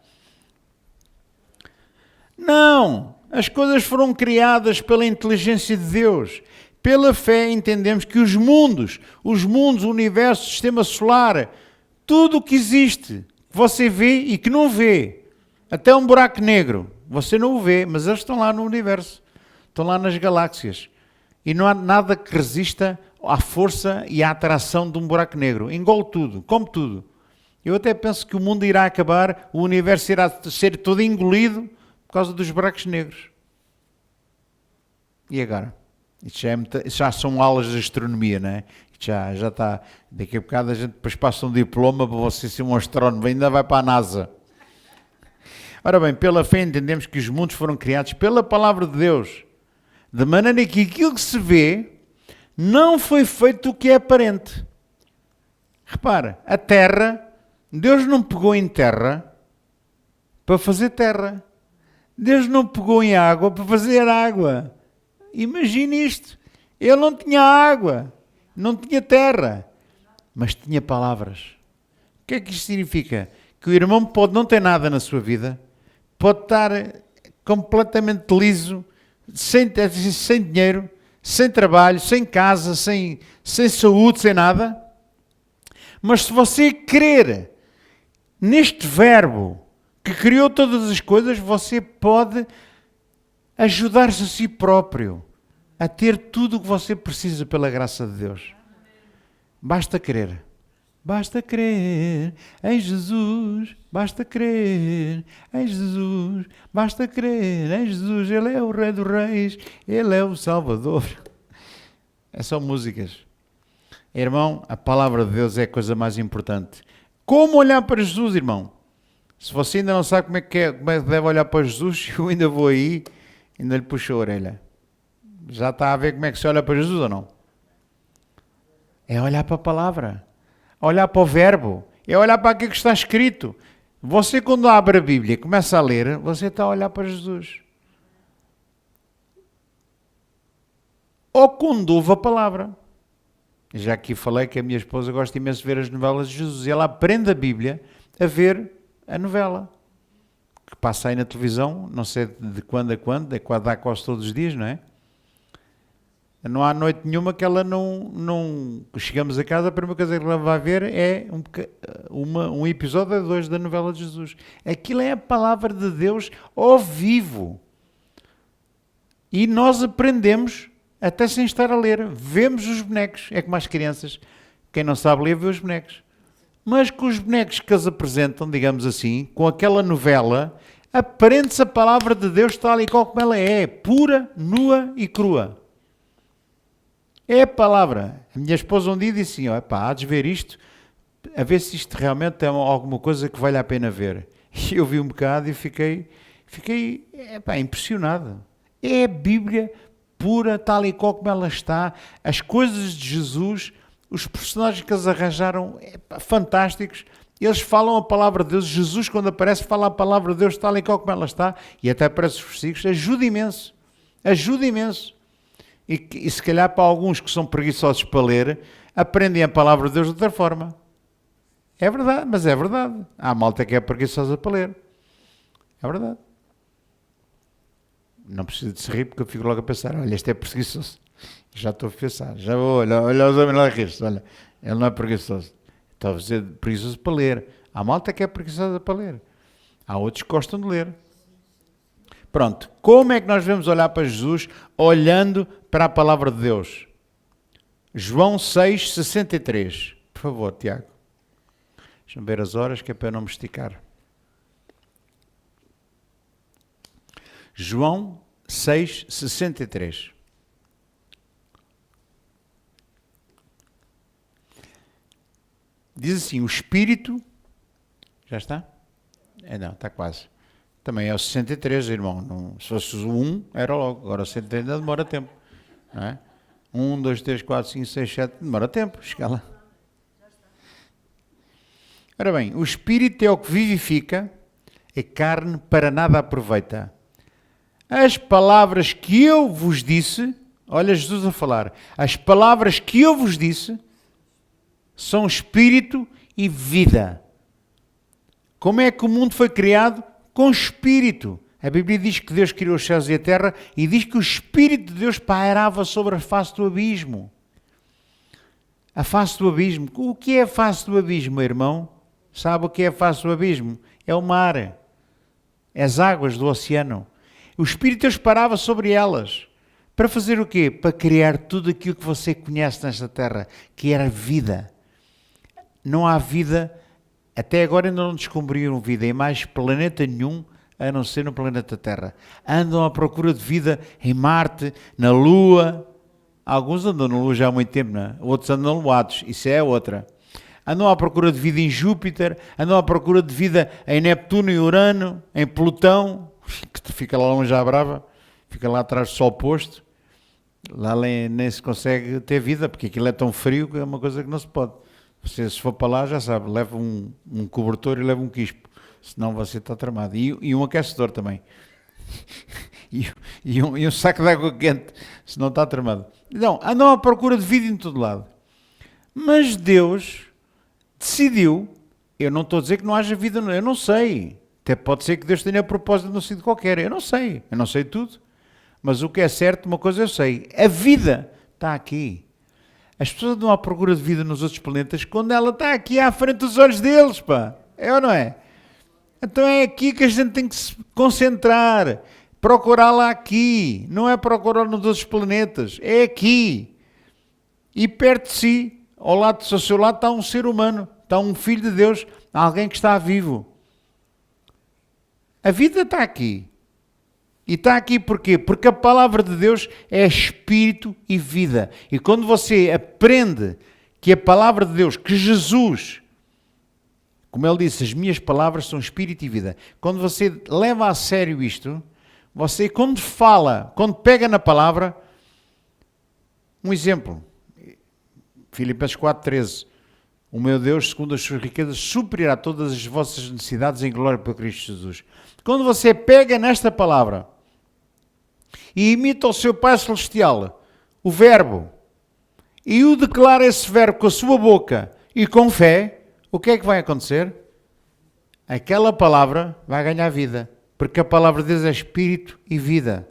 Não! As coisas foram criadas pela inteligência de Deus. Pela fé entendemos que os mundos, o universo, o sistema solar, tudo o que existe, que você vê e que não vê, até um buraco negro, você não o vê, mas eles estão lá no universo, estão lá nas galáxias. E não há nada que resista à força e à atração de um buraco negro. Engole tudo, come tudo. Eu até penso que o mundo irá acabar, o universo irá ser todo engolido por causa dos buracos negros. E agora? Isto já são aulas de astronomia, não é? Isto já está. Daqui a bocado a gente depois passa um diploma para você ser um astrónomo, ainda vai para a NASA. Ora bem, pela fé entendemos que os mundos foram criados pela palavra de Deus, de maneira que aquilo que se vê não foi feito o que é aparente. Repara, a terra, Deus não pegou em terra para fazer terra. Deus não pegou em água para fazer água. Imagine isto. Ele não tinha água, não tinha terra, mas tinha palavras. O que é que isto significa? Que o irmão pode não ter nada na sua vida, pode estar completamente liso, sem dinheiro, sem trabalho, sem casa, sem saúde, sem nada. Mas se você crer neste verbo que criou todas as coisas, você pode ajudar-se a si próprio a ter tudo o que você precisa pela graça de Deus. Basta crer. Basta crer em Jesus. Basta crer em Jesus. Basta crer em Jesus. Ele é o Rei dos Reis. Ele é o Salvador. É só músicas. Irmão, a palavra de Deus é a coisa mais importante. Como olhar para Jesus, irmão? Se você ainda não sabe como é que deve olhar para Jesus, eu ainda vou aí, ainda lhe puxo a orelha. Já está a ver como é que se olha para Jesus ou não? É olhar para a palavra, olhar para o verbo, é olhar para aquilo que está escrito. Você, quando abre a Bíblia e começa a ler, você está a olhar para Jesus. Ou quando ouve a palavra. Já aqui falei que a minha esposa gosta imenso de ver as novelas de Jesus. E ela aprende a Bíblia a ver a novela. Que passa aí na televisão, não sei de quando a quando, dá quase todos os dias, não é? Não há noite nenhuma que ela não... Chegamos a casa, a primeira coisa que ela vai ver é um episódio ou dois da novela de Jesus. Aquilo é a palavra de Deus ao vivo. E nós aprendemos até sem estar a ler. Vemos os bonecos. É como as crianças. Quem não sabe ler vê os bonecos. Mas com os bonecos que eles apresentam, digamos assim, com aquela novela, aprende-se a palavra de Deus tal e qual como ela é. Pura, nua e crua. É a palavra. A minha esposa um dia disse assim, pá, há de ver isto, a ver se isto realmente é alguma coisa que vale a pena ver. E eu vi um bocado e fiquei impressionado. É a Bíblia pura, tal e qual como ela está, as coisas de Jesus, os personagens que eles arranjaram, fantásticos. Eles falam a palavra de Deus. Jesus, quando aparece, fala a palavra de Deus tal e qual como ela está, e até aparece os versículos. Ajuda imenso. Ajuda imenso. E se calhar para alguns que são preguiçosos para ler, aprendem a palavra de Deus de outra forma. É verdade, mas é verdade. Há malta que é preguiçosa para ler. É verdade. Não preciso de se rir porque eu fico logo a pensar, olha, este é preguiçoso. Já estou a pensar, já vou, olha os homens lá a rir-se, olha, ele não é preguiçoso. Estou a dizer preguiçoso para ler. Há malta que é preguiçosa para ler. Há outros que gostam de ler. Pronto, como é que nós devemos olhar para Jesus? Olhando para a palavra de Deus. João 6:63. Por favor, Tiago. Deixa-me ver as horas que é para eu não me esticar. João 6:63. Diz assim, o Espírito... Já está? Não, está quase. Também é o 63, irmão. Não, se fosse o 1, era logo. Agora o 63 ainda demora tempo. Não é? 1, 2, 3, 4, 5, 6, 7, demora tempo. Chega lá. Ora bem, o Espírito é o que vivifica, a carne para nada aproveita. As palavras que eu vos disse, olha Jesus a falar, as palavras que eu vos disse são Espírito e vida. Como é que o mundo foi criado? Com Espírito. A Bíblia diz que Deus criou os céus e a terra e diz que o Espírito de Deus pairava sobre a face do abismo. A face do abismo. O que é a face do abismo, irmão? Sabe o que é a face do abismo? É o mar. É as águas do oceano. O Espírito de Deus parava sobre elas. Para fazer o quê? Para criar tudo aquilo que você conhece nesta terra, que era vida. Não há vida... Até agora ainda não descobriram vida em mais planeta nenhum, a não ser no planeta Terra. Andam à procura de vida em Marte, na Lua. Alguns andam na Lua já há muito tempo, não é? Outros andam luados, isso é outra. Andam à procura de vida em Júpiter, andam à procura de vida em Neptuno e Urano, em Plutão, que fica lá longe à brava, fica lá atrás do Sol posto. Lá nem se consegue ter vida, porque aquilo é tão frio que é uma coisa que não se pode. Você, se for para lá, já sabe, leva um cobertor e leva um quispo, senão você está tramado. E um aquecedor também. e um saco de água quente, senão está tramado. Então, andam à procura de vida em todo lado. Mas Deus decidiu, eu não estou a dizer que não haja vida, eu não sei. Até pode ser que Deus tenha propósito num sítio qualquer, eu não sei tudo. Mas o que é certo, uma coisa eu sei, a vida está aqui. As pessoas andam à procura de vida nos outros planetas quando ela está aqui à frente dos olhos deles, pá. É ou não é? Então é aqui que a gente tem que se concentrar. Procurá-la aqui. Não é procurar nos outros planetas. É aqui. E perto de si, ao seu lado, está um ser humano. Está um filho de Deus. Alguém que está vivo. A vida está aqui. E está aqui porquê? Porque a palavra de Deus é espírito e vida. E quando você aprende que a palavra de Deus, que Jesus, como ele disse, as minhas palavras são espírito e vida. Quando você leva a sério isto, você quando fala, quando pega na palavra, um exemplo, Filipenses 4:13, O meu Deus, segundo as suas riquezas, suprirá todas as vossas necessidades em glória por Cristo Jesus. Quando você pega nesta palavra e imita o seu Pai Celestial, o verbo, e o declara esse verbo com a sua boca e com fé, o que é que vai acontecer? Aquela palavra vai ganhar vida, porque a palavra de Deus é espírito e vida.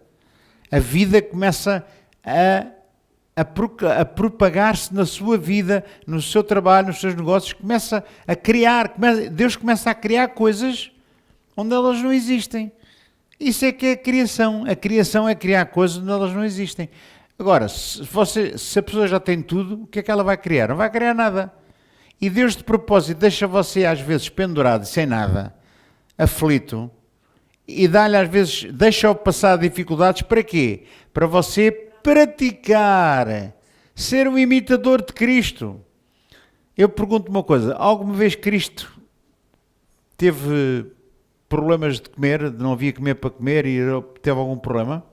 A vida começa a propagar-se na sua vida, no seu trabalho, nos seus negócios, começa a criar, Deus começa a criar coisas onde elas não existem. Isso é que é a criação. A criação é criar coisas onde elas não existem. Agora, se a pessoa já tem tudo, o que é que ela vai criar? Não vai criar nada. E Deus de propósito deixa você às vezes pendurado, sem nada, aflito, e dá-lhe às vezes, deixa-o passar dificuldades, para quê? Para você praticar, ser um imitador de Cristo. Eu pergunto uma coisa, alguma vez Cristo teve problemas de comer, de não havia comer para comer e teve algum problema?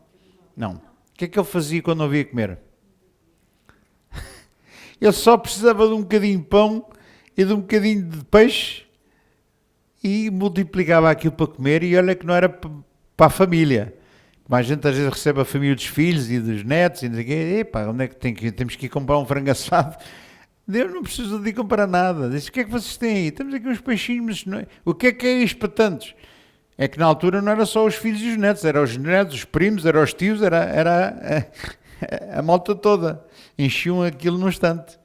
Não. O que é que ele fazia quando não havia comer? Ele só precisava de um bocadinho de pão e de um bocadinho de peixe e multiplicava aquilo para comer, e olha que não era para a família. Mas a gente às vezes recebe a família dos filhos e dos netos e não sei o quê. Epá, onde é que temos que ir comprar um frango assado? Deus não precisa de ir comprar nada. Diz, o que é que vocês têm aí? Temos aqui uns peixinhos, mas o que é isto para tantos? É que na altura não era só os filhos e os netos, eram os netos, os primos, eram os tios, era a malta toda. Enchiam aquilo num instante.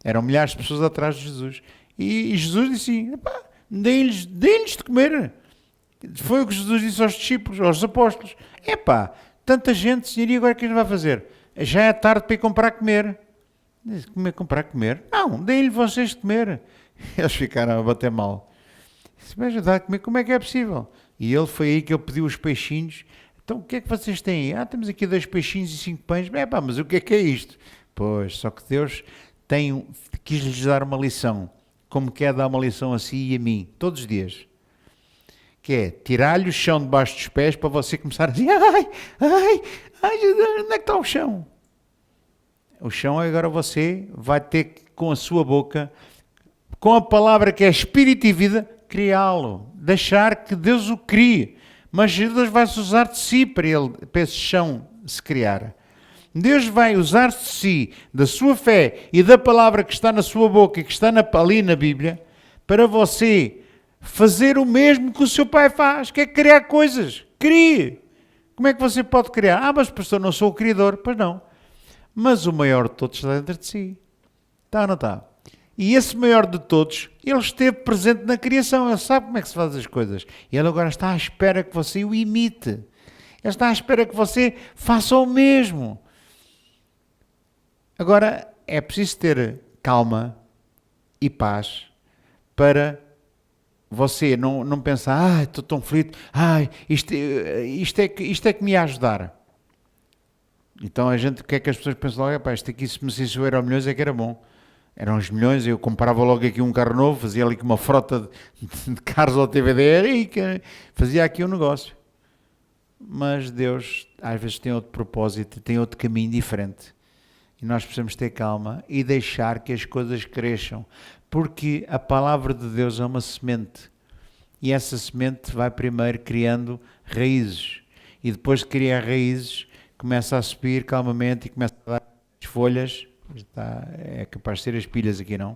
Eram milhares de pessoas atrás de Jesus. E Jesus disse, deem-lhes de comer. Foi o que Jesus disse aos discípulos, aos apóstolos. Tanta gente, Senhor, e agora o que a gente vai fazer? Já é tarde para ir comprar comer. Comprar comer? Não, deem-lhe vocês de comer. Eles ficaram a bater mal. Disse, mas ajudar a comer, como é que é possível? E ele foi aí que ele pediu os peixinhos. Então o que é que vocês têm? Temos aqui 2 peixinhos e 5 pães. Mas o que é isto? Pois, só que Deus quis-lhes dar uma lição, como quer dar uma lição a si e a mim, todos os dias, que é tirar-lhe o chão debaixo dos pés para você começar a dizer, onde é que está o chão? O chão é agora você vai ter que, com a sua boca, com a palavra que é espírito e vida, criá-lo, deixar que Deus o crie, mas Deus vai se usar de si para esse chão se criar. Deus vai usar-se de si, da sua fé e da palavra que está na sua boca e que está ali na Bíblia, para você fazer o mesmo que o seu pai faz, que é criar coisas. Crie! Como é que você pode criar? Mas pastor, não sou o criador. Pois não. Mas o maior de todos está dentro de si. Está ou não está? E esse maior de todos, ele esteve presente na criação. Ele sabe como é que se faz as coisas. E ele agora está à espera que você o imite. Ele está à espera que você faça o mesmo. Agora, é preciso ter calma e paz para você não pensar, estou tão aflito, isto é que me ia ajudar. Então o que é que as pessoas pensam logo? Isto aqui, se me dissesse o Euromilhões é que era bom. Eram os milhões, eu comprava logo aqui um carro novo, fazia ali uma frota de carros ao TVDR e fazia aqui um negócio. Mas Deus às vezes tem outro propósito, tem outro caminho diferente. E nós precisamos ter calma e deixar que as coisas cresçam. Porque a palavra de Deus é uma semente. E essa semente vai primeiro criando raízes. E depois de criar raízes, começa a subir calmamente e começa a dar as folhas. É capaz de ser as pilhas aqui, não?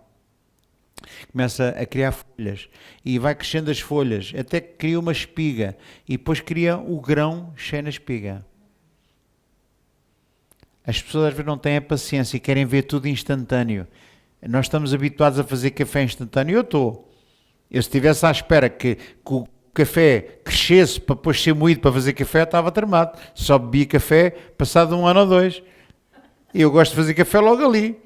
Começa a criar folhas. E vai crescendo as folhas. Até que cria uma espiga. E depois cria o grão cheio na espiga. As pessoas às vezes não têm a paciência e querem ver tudo instantâneo. Nós estamos habituados a fazer café instantâneo. Eu se estivesse à espera que o café crescesse para depois ser moído para fazer café, estava tramado. Só bebia café passado 1 ano ou 2. E eu gosto de fazer café logo ali.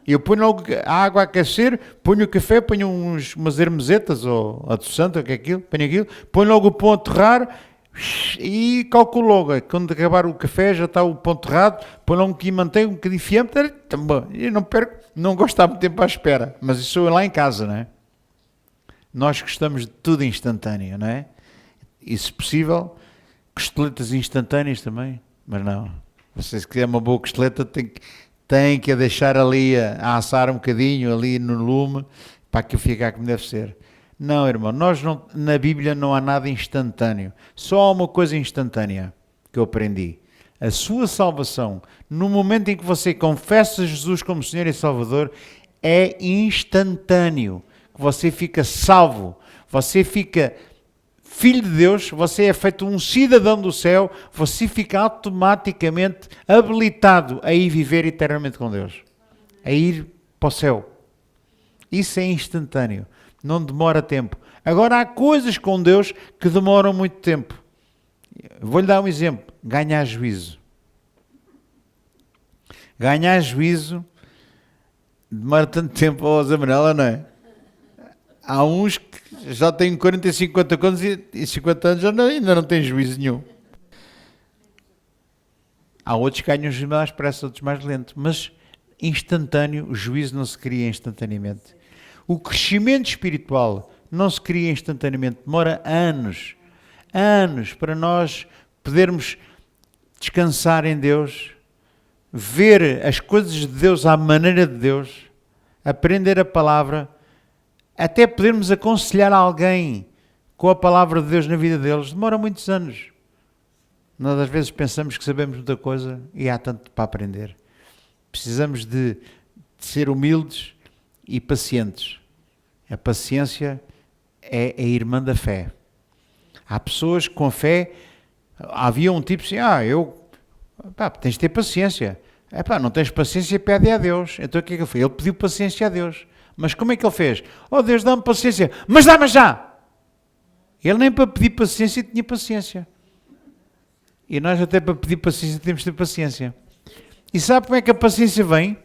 Eu ponho logo a água a aquecer, ponho o café, ponho umas hermesetas ou adoçante, o que é aquilo, ponho logo o pão a torrar e calculo logo. Quando acabar o café já está o pão torrado, ponho logo um bocadinho de manteiga, um bocadinho de fiambre, eu não gosto de estar muito tempo à espera, mas isso sou eu lá em casa, não é? Nós gostamos de tudo instantâneo, não é? E se possível, costeletas instantâneas também, mas não. Se quiser uma boa costeleta, tem que a deixar ali a assar um bocadinho ali no lume para que ficar como deve ser. Não, irmão, na Bíblia não há nada instantâneo. Só há uma coisa instantânea que eu aprendi. A sua salvação, no momento em que você confessa Jesus como Senhor e Salvador, é instantâneo. Você fica salvo, você fica filho de Deus, você é feito um cidadão do céu, você fica automaticamente habilitado a ir viver eternamente com Deus, a ir para o céu. Isso é instantâneo, não demora tempo. Agora há coisas com Deus que demoram muito tempo. Vou-lhe dar um exemplo, ganhar juízo. Ganhar juízo demora tanto tempo, Zé Manela, não é? Há uns que já têm 40 e 50 anos e 50 anos ainda não têm juízo nenhum. Há outros que ganham juízo mais depressa, outros mais lento. Mas instantâneo, o juízo não se cria instantaneamente. O crescimento espiritual não se cria instantaneamente. Demora anos para nós podermos descansar em Deus, ver as coisas de Deus à maneira de Deus, aprender a palavra, até podermos aconselhar alguém com a palavra de Deus na vida deles. Demora muitos anos. Nós às vezes pensamos que sabemos muita coisa e há tanto para aprender. Precisamos de ser humildes e pacientes. A paciência é a irmã da fé. Há pessoas com fé, havia um tipo assim, tens de ter paciência. Não tens paciência, pede a Deus. Então o que é que ele fez? Ele pediu paciência a Deus. Mas como é que ele fez? Oh Deus, dá-me paciência, mas dá-me já! Ele nem para pedir paciência tinha paciência. E nós até para pedir paciência temos de ter paciência. E sabe como é que a paciência vem?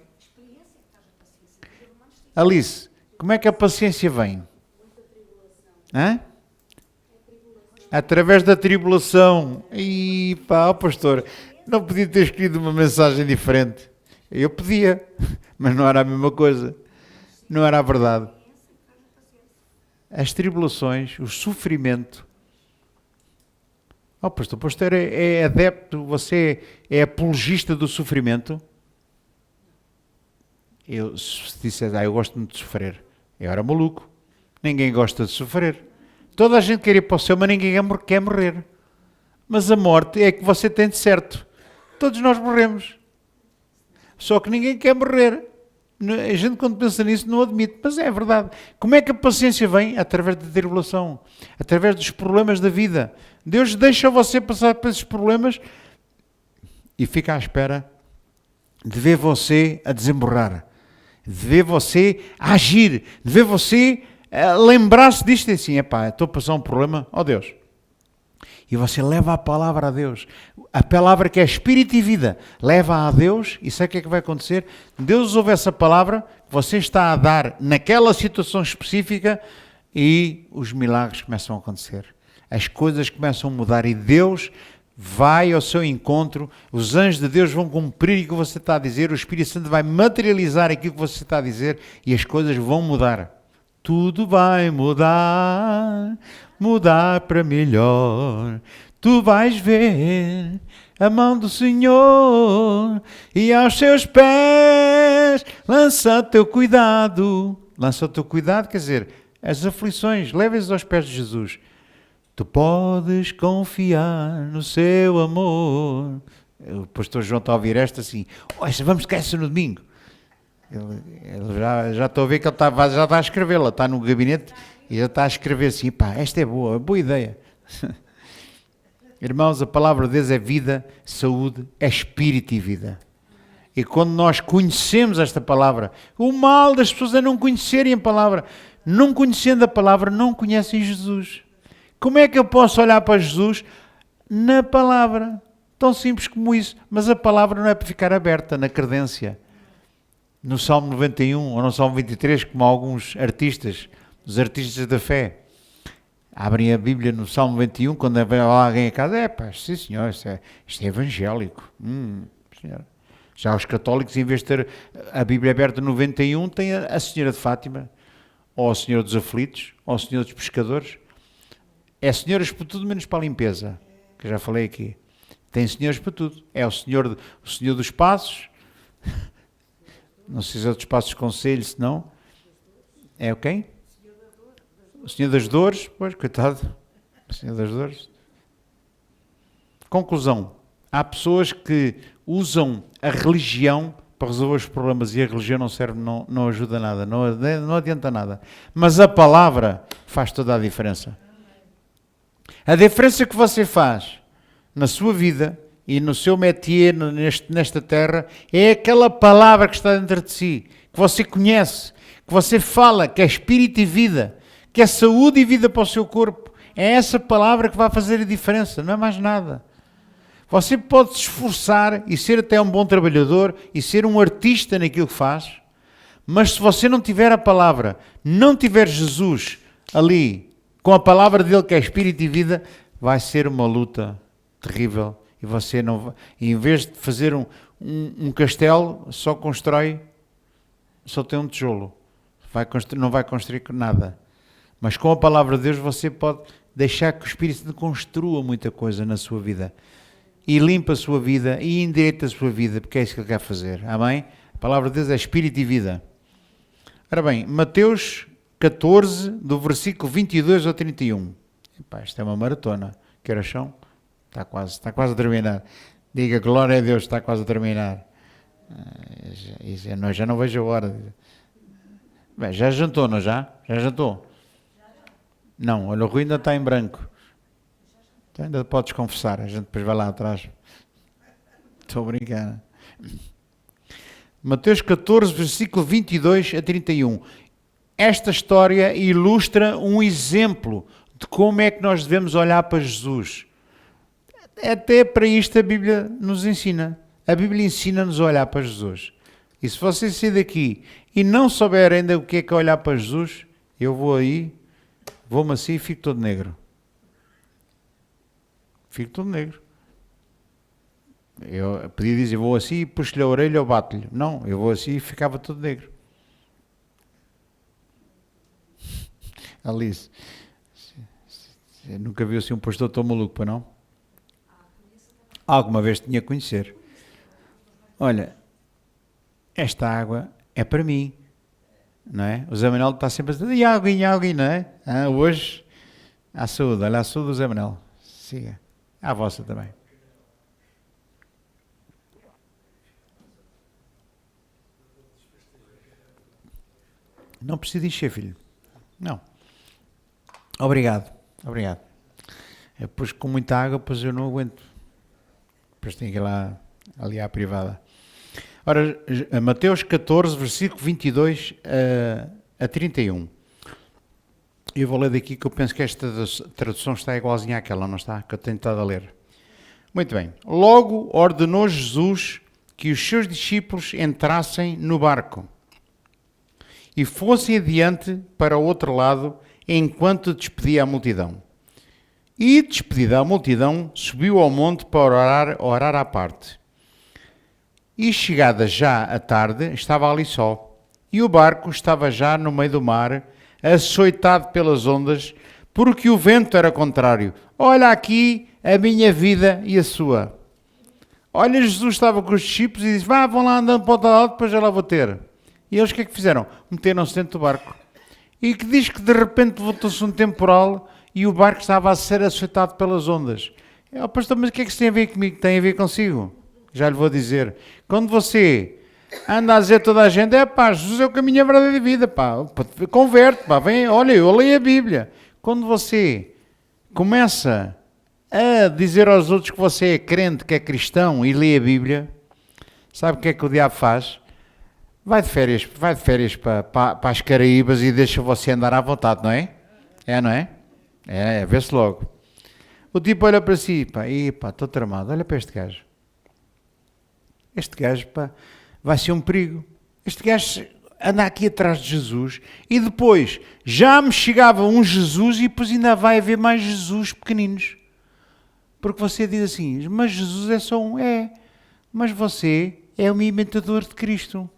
Alice, como é que a paciência vem? Hã? Através da tribulação. E pastor, não podia ter escrito uma mensagem diferente. Eu podia, mas não era a mesma coisa. Não era a verdade. As tribulações, o sofrimento. Pastor é adepto, você é apologista do sofrimento? Se disser, eu gosto muito de sofrer, eu era maluco. Ninguém gosta de sofrer. Toda a gente quer ir para o céu, mas ninguém quer morrer. Mas a morte é que você tem de certo. Todos nós morremos. Só que ninguém quer morrer. A gente quando pensa nisso não admite, mas é verdade. Como é que a paciência vem? Através da tribulação, através dos problemas da vida. Deus deixa você passar por esses problemas e fica à espera de ver você a desemborrar, de ver você a agir, de ver você a lembrar-se disto e assim, estou a passar um problema, Deus. E você leva a palavra a Deus. A palavra que é espírito e vida. Leva a Deus e sabe o que é que vai acontecer? Deus ouve essa palavra que você está a dar naquela situação específica e os milagres começam a acontecer. As coisas começam a mudar e Deus vai ao seu encontro. Os anjos de Deus vão cumprir o que você está a dizer. O Espírito Santo vai materializar aquilo que você está a dizer e as coisas vão mudar. Tudo vai mudar para melhor. Tu vais ver a mão do Senhor e aos seus pés lança o teu cuidado. Lança o teu cuidado, quer dizer, as aflições, leva-as aos pés de Jesus. Tu podes confiar no seu amor. O pastor João está a ouvir esta assim, vamos tocar essa no domingo. Ele já estou a ver que ele já está a escrevê-la, está no gabinete e já está a escrever assim, esta é boa ideia. Irmãos, a palavra de Deus é vida, saúde, é espírito e vida. E quando nós conhecemos esta palavra, o mal das pessoas é não conhecerem a palavra. Não conhecendo a palavra, não conhecem Jesus. Como é que eu posso olhar para Jesus? Na palavra. Tão simples como isso. Mas a palavra não é para ficar aberta na credência. No Salmo 91 ou no Salmo 23, como alguns artistas, os artistas da fé, abrem a Bíblia no Salmo 21, quando vem lá alguém a casa, sim senhor, isto é evangélico. Senhor. Já os católicos, em vez de ter a Bíblia aberta no 91, têm a Senhora de Fátima, ou a Senhora dos Aflitos, ou a Senhora dos Pescadores. É senhoras para tudo, menos para a limpeza, que eu já falei aqui. Tem senhoras para tudo. É o Senhor dos Passos, Não sei se é dos Passos Conselho, se não. É o quem? O Senhor das Dores. Pois, coitado. O Senhor das Dores. Conclusão. Há pessoas que usam a religião para resolver os problemas e a religião não serve, não ajuda nada, não adianta nada. Mas a palavra faz toda a diferença. A diferença que você faz na sua vida e no seu métier nesta terra é aquela palavra que está dentro de si, que você conhece, que você fala, que é espírito e vida, que é saúde e vida para o seu corpo. É essa palavra que vai fazer a diferença, não é mais nada. Você pode se esforçar e ser até um bom trabalhador e ser um artista naquilo que faz, mas se você não tiver a palavra, não tiver Jesus ali, com a palavra dele que é espírito e vida, vai ser uma luta terrível e você não vai, em vez de fazer um castelo, só tem um tijolo, não vai construir nada. Mas com a palavra de Deus você pode deixar que o Espírito construa muita coisa na sua vida. E limpa a sua vida e endireita a sua vida, porque é isso que ele quer fazer. Amém? A palavra de Deus é espírito e vida. Ora bem, Mateus 14, do versículo 22 ao 31. Epá, isto é uma maratona. Que horas são? Está quase a terminar. Diga glória a Deus, está quase a terminar. Já não vejo a hora. Bem, já jantou, não já? Já jantou? Não, olha, o Rui ainda está em branco. Então ainda podes confessar, a gente depois vai lá atrás. Estou a brincar. Mateus 14, versículo 22 a 31. Esta história ilustra um exemplo de como é que nós devemos olhar para Jesus. Até para isto a Bíblia nos ensina. A Bíblia ensina-nos a olhar para Jesus. E se você sair daqui e não souber ainda o que é olhar para Jesus, eu vou-me assim e fico todo negro. Fico todo negro. Eu podia dizer, vou assim e puxo-lhe a orelha ou bato-lhe. Não, eu vou assim e ficava todo negro. Alice, nunca viu assim um pastor tão maluco, para não? Alguma vez tinha que conhecer. Olha, esta água é para mim, não é? O Zé Manuel está sempre a dizer, e água, não é? Hoje, à saúde, olha a saúde do Zé Manuel. Siga. À vossa também. Não precisa encher, filho. Não. Obrigado. Depois com muita água, depois eu não aguento. Depois tenho que ir lá, ali à privada. Ora, Mateus 14, versículo 22 a 31. Eu vou ler daqui que eu penso que esta tradução está igualzinha àquela, não está? Que eu tenho estado a ler. Muito bem. Logo ordenou Jesus que os seus discípulos entrassem no barco e fossem adiante para o outro lado enquanto despedia a multidão. E, despedida a multidão, subiu ao monte para orar à parte. E chegada já a tarde, estava ali só. E o barco estava já no meio do mar, açoitado pelas ondas, porque o vento era contrário. Olha aqui a minha vida e a sua. Olha, Jesus estava com os discípulos e disse, vão lá andando para o outro lado, depois já lá vou ter. E eles o que é que fizeram? Meteram-se dentro do barco. E que diz que de repente voltou-se um temporal e o barco estava a ser açoitado pelas ondas. Pastor, mas o que é que isso tem a ver comigo? Tem a ver consigo? Já lhe vou dizer. Quando você anda a dizer a toda a gente, Jesus é o caminho, a verdade e a vida, converte, vem, olha, eu leio a Bíblia. Quando você começa a dizer aos outros que você é crente, que é cristão e lê a Bíblia, sabe o que é que o diabo faz? Vai de férias para as Caraíbas e deixa você andar à vontade, não é? Não é? Vê-se logo. O tipo olha para si, estou tramado, olha para este gajo. Este gajo, vai ser um perigo. Este gajo anda aqui atrás de Jesus e depois já me chegava um Jesus e depois ainda vai haver mais Jesus pequeninos. Porque você diz assim, mas Jesus é só um. Mas você é um imitador de Cristo.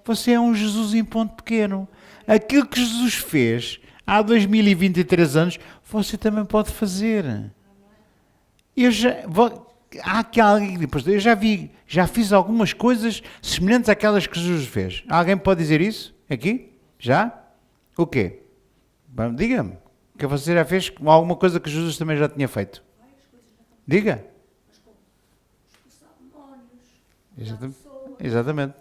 Você é um Jesus em ponto pequeno. Aquilo que Jesus fez há 2023 anos, você também pode fazer. há aqui alguém que diz, pastor, eu já fiz algumas coisas semelhantes àquelas que Jesus fez. Alguém pode dizer isso aqui? Já? O quê? Diga-me. Que você já fez alguma coisa que Jesus também já tinha feito? Diga. Exatamente.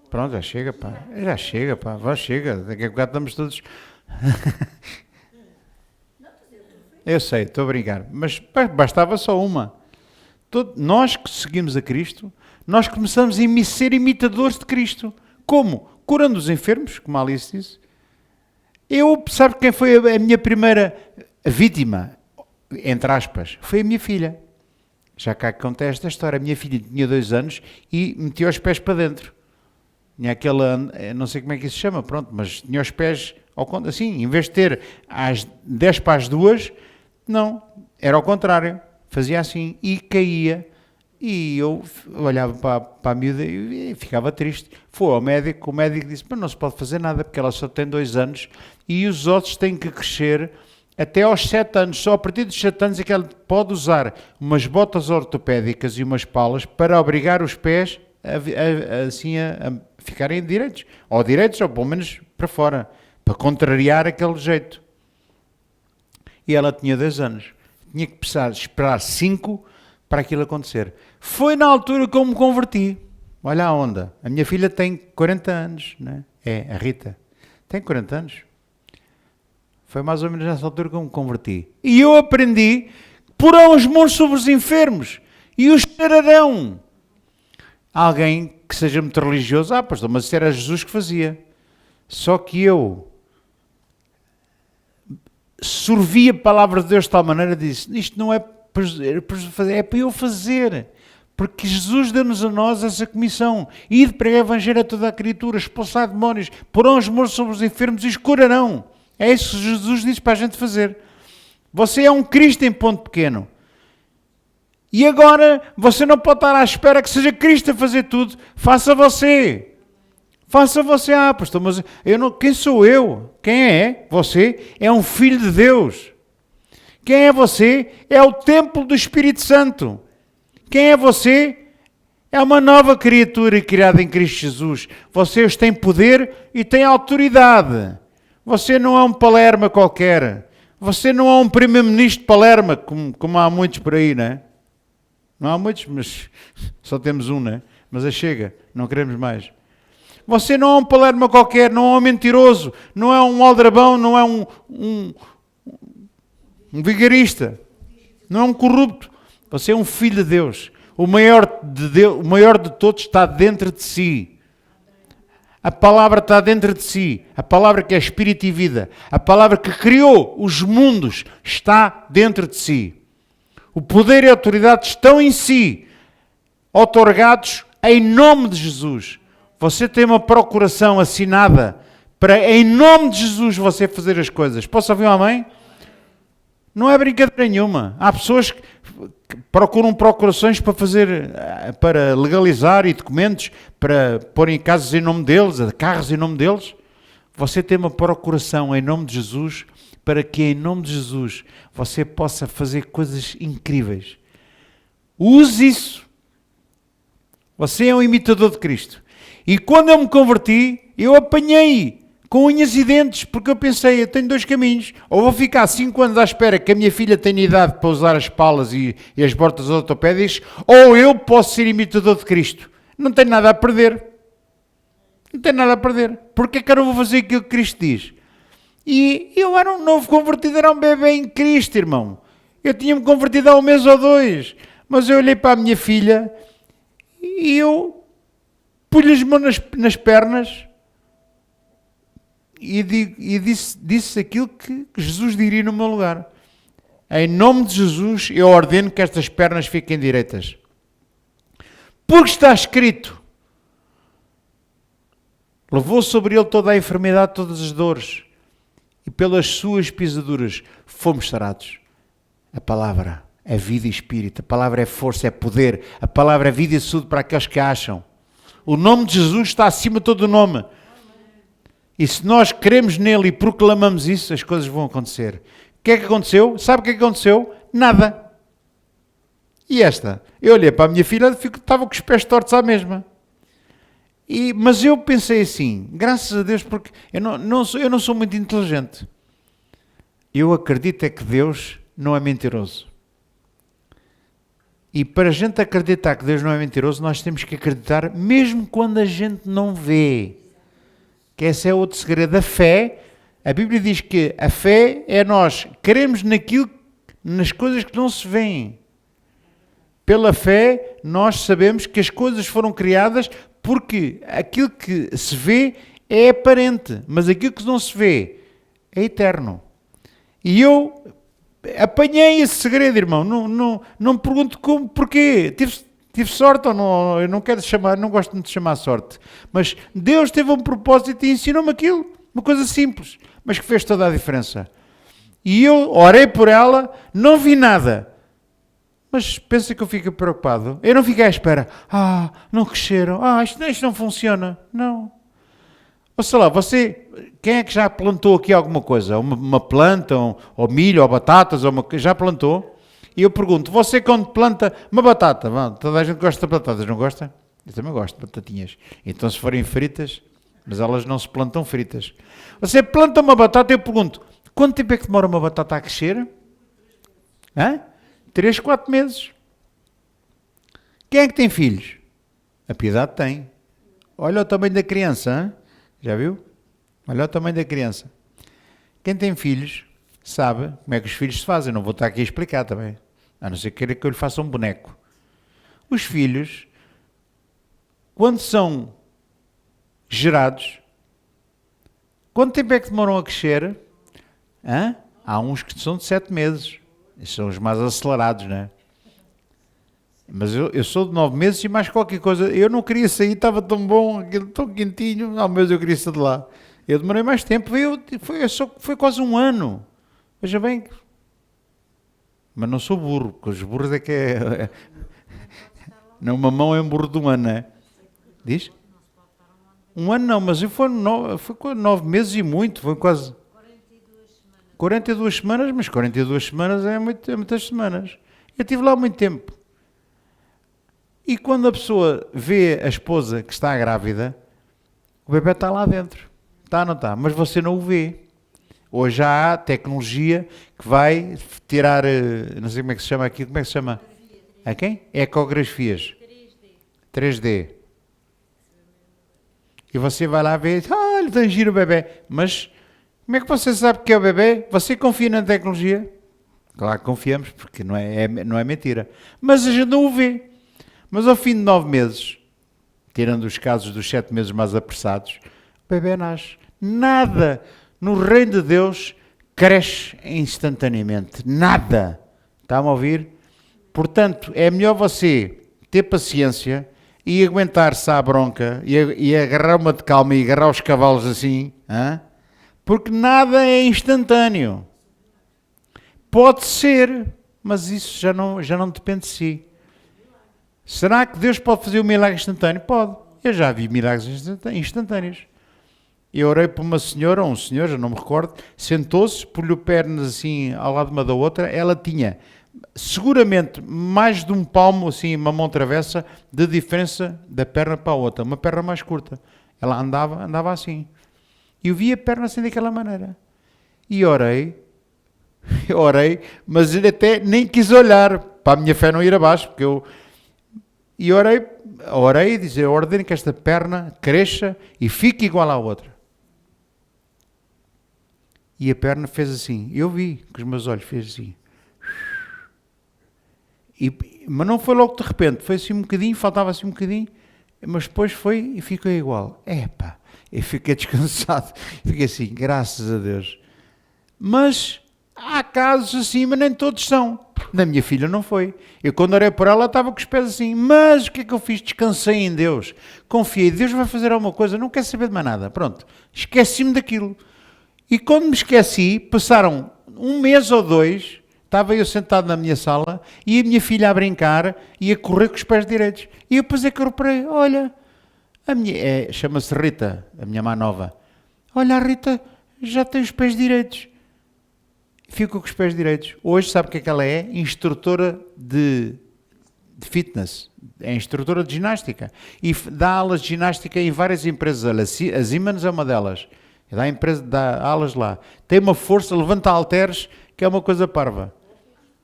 Pronto, já chega, pá. Já chega, pá. Vá, chega. Daqui a bocado estamos todos... Eu sei, estou a brincar. Mas bastava só uma. Nós que seguimos a Cristo, nós começamos a ser imitadores de Cristo. Como? Curando os enfermos, como a Alice disse. Sabe quem foi a minha primeira vítima? Entre aspas. Foi a minha filha. Já cá contei esta história. A minha filha tinha 2 anos e metia os pés para dentro. Tinha aquela, não sei como é que isso se chama, pronto, mas tinha os pés assim, em vez de ter às 10 para as 2, não, era ao contrário, fazia assim e caía. E eu olhava para a miúda e ficava triste. Foi ao médico, o médico disse, mas não se pode fazer nada, porque ela só tem 2 anos e os ossos têm que crescer até aos 7 anos. Só a partir dos 7 anos é que ela pode usar umas botas ortopédicas e umas palas para obrigar os pés a ficarem direitos. Ou direitos, ou pelo menos para fora, para contrariar aquele jeito. E ela tinha 2 anos. Tinha que esperar 5 para aquilo acontecer. Foi na altura que eu me converti. Olha a onda. A minha filha tem 40 anos, né? A Rita. Tem 40 anos. Foi mais ou menos nessa altura que eu me converti. E eu aprendi, porão as mãos sobre os enfermos e os sararão. Alguém que seja muito religioso, pastor, mas isso era Jesus que fazia. Só que eu sorvi a palavra de Deus de tal maneira, disse, isto não é para fazer, é para eu fazer. Porque Jesus deu-nos a nós essa comissão. Ir pregar o evangelho a toda a criatura, expulsar demónios, porão as mãos sobre os enfermos e os curarão. É isso que Jesus disse para a gente fazer. Você é um Cristo em ponto pequeno. E agora você não pode estar à espera que seja Cristo a fazer tudo. Faça você. Faça você. Pastor, mas quem sou eu? Quem é? Você é um filho de Deus. Quem é você? É o templo do Espírito Santo. Quem é você? É uma nova criatura criada em Cristo Jesus. Vocês têm poder e têm autoridade. Você não é um Palerma qualquer. Você não é um primeiro-ministro de Palerma, como há muitos por aí, não é? Não há muitos, mas só temos um, não é? Mas chega, não queremos mais. Você não é um Palerma qualquer, não é um mentiroso, não é um aldrabão, não é um vigarista, não é um corrupto. Você é um filho de Deus. O maior de todos está dentro de si. A palavra está dentro de si. A palavra que é espírito e vida. A palavra que criou os mundos está dentro de si. O poder e a autoridade estão em si, outorgados em nome de Jesus. Você tem uma procuração assinada para, em nome de Jesus, você fazer as coisas. Posso ouvir um amém? Não é brincadeira nenhuma. Há pessoas que procuram procurações para legalizar e documentos para porem casas em nome deles, carros em nome deles. Você tem uma procuração em nome de Jesus para que em nome de Jesus você possa fazer coisas incríveis. Use isso. Você é um imitador de Cristo. E quando eu me converti, eu apanhei com unhas e dentes, porque eu pensei, eu tenho 2 caminhos. Ou vou ficar 5 anos à espera que a minha filha tenha idade para usar as palas e as botas ortopédicas, ou eu posso ser imitador de Cristo. Não tenho nada a perder. Não tenho nada a perder. Porque é que eu não vou fazer aquilo que Cristo diz? E eu era um novo convertido, era um bebê em Cristo, irmão. Eu tinha-me convertido há 1 mês ou 2. Mas eu olhei para a minha filha e eu pus-lhe as mãos nas pernas e disse aquilo que Jesus diria no meu lugar. Em nome de Jesus, eu ordeno que estas pernas fiquem direitas. Porque está escrito, levou sobre ele toda a enfermidade, todas as dores, e pelas suas pisaduras fomos sarados. A palavra é vida e espírito, a palavra é força, é poder, a palavra é vida e saúde para aqueles que acham. O nome de Jesus está acima de todo o nome. E se nós cremos nele e proclamamos isso, as coisas vão acontecer. O que é que aconteceu? Sabe o que é que aconteceu? Nada. E esta? Eu olhei para a minha filha, estava com os pés tortos à mesma. Mas eu pensei assim, graças a Deus, porque eu não sou muito inteligente. Eu acredito é que Deus não é mentiroso. E para a gente acreditar que Deus não é mentiroso, nós temos que acreditar mesmo quando a gente não vê. Que esse é outro segredo. A fé, a Bíblia diz que a fé é nós queremos nas coisas que não se veem. Pela fé, nós sabemos que as coisas foram criadas porque aquilo que se vê é aparente, mas aquilo que não se vê é eterno. E eu apanhei esse segredo, irmão. Não me pergunto como, porquê. Tive sorte ou não? Eu não quero chamar, não gosto muito de chamar sorte. Mas Deus teve um propósito e ensinou-me aquilo. Uma coisa simples, mas que fez toda a diferença. E eu orei por ela, não vi nada. Mas pensa que eu fico preocupado. Eu não fiquei à espera. Não cresceram. Isto não funciona. Não. Ou sei lá, quem é que já plantou aqui alguma coisa? Uma planta, ou milho, ou batatas, já plantou? E eu pergunto, você quando planta uma batata, toda a gente gosta de batatas, não gosta? Eu também gosto de batatinhas. Então se forem fritas, mas elas não se plantam fritas. Você planta uma batata, eu pergunto, quanto tempo é que demora uma batata a crescer? 3, 4 meses. Quem é que tem filhos? A Piedade tem. Olha o tamanho da criança, hein? Já viu? Olha o tamanho da criança. Quem tem filhos sabe como é que os filhos se fazem. Não vou estar aqui a explicar também. A não ser que queira que eu lhe faça um boneco. Os filhos, quando são gerados, quanto tempo é que demoram a crescer? Há uns que são de 7 meses. São os mais acelerados, não é? Mas eu sou de 9 meses e mais qualquer coisa. Eu não queria sair, estava tão bom, aquilo tão quentinho. Ao menos eu queria sair de lá. Eu demorei mais tempo. Foi quase um ano. Veja bem. Mas não sou burro, porque os burros é que é... Não, uma mão é um burro de um ano, não é? Diz? Um ano não, mas foi 9 meses e muito. Foi quase... 42 semanas, mas 42 semanas é muitas semanas. Eu estive lá muito tempo. E quando a pessoa vê a esposa que está grávida, o bebê está lá dentro. Está ou não está? Mas você não o vê. Hoje já há tecnologia que vai tirar, não sei como é que se chama aqui, como é que se chama? A quem? Ecografias. 3D. E você vai lá ver, ele tem giro o bebê. Mas como é que você sabe que é o bebê? Você confia na tecnologia? Claro que confiamos, porque não é mentira. Mas a gente não o vê. Mas ao fim de 9 meses, tirando os casos dos 7 meses mais apressados, o bebê nasce. Nada no reino de Deus cresce instantaneamente. Nada. Está-me a ouvir? Portanto, é melhor você ter paciência e aguentar-se à bronca e agarrar uma de calma e agarrar os cavalos assim, porque nada é instantâneo. Pode ser, mas isso já não depende de si. Será que Deus pode fazer um milagre instantâneo? Pode. Eu já vi milagres instantâneos. Eu orei para uma senhora, ou um senhor, já não me recordo, sentou-se, pôs-lhe pernas assim ao lado uma da outra, ela tinha seguramente mais de um palmo, assim, uma mão travessa, de diferença da perna para a outra, uma perna mais curta. Ela andava assim. E eu vi a perna assim daquela maneira. E orei, mas ele até nem quis olhar, para a minha fé não ir abaixo, porque eu... E orei e dizer, ordene que esta perna cresça e fique igual à outra. E a perna fez assim. Eu vi com os meus olhos, fez assim. Mas não foi logo de repente, foi assim um bocadinho, faltava assim um bocadinho, mas depois foi e ficou igual. Eu fiquei descansado, fiquei assim, graças a Deus. Mas há casos assim, mas nem todos são. Na minha filha não foi. Eu quando orei por ela estava com os pés assim, mas o que é que eu fiz? Descansei em Deus, confiei, Deus vai fazer alguma coisa, não quero saber de mais nada. Pronto, esqueci-me daquilo. E quando me esqueci, passaram 1 mês ou 2, estava eu sentado na minha sala e a minha filha a brincar e a correr com os pés direitos. E eu depois é que eu reparei, olha, chama-se Rita, a minha mais nova. Olha, a Rita já tem os pés direitos. Fico com os pés direitos. Hoje, sabe o que é que ela é? Instrutora de de fitness, é instrutora de ginástica e dá aulas de ginástica em várias empresas. A Siemens é uma delas, dá aulas lá. Tem uma força, levanta halteres, que é uma coisa parva.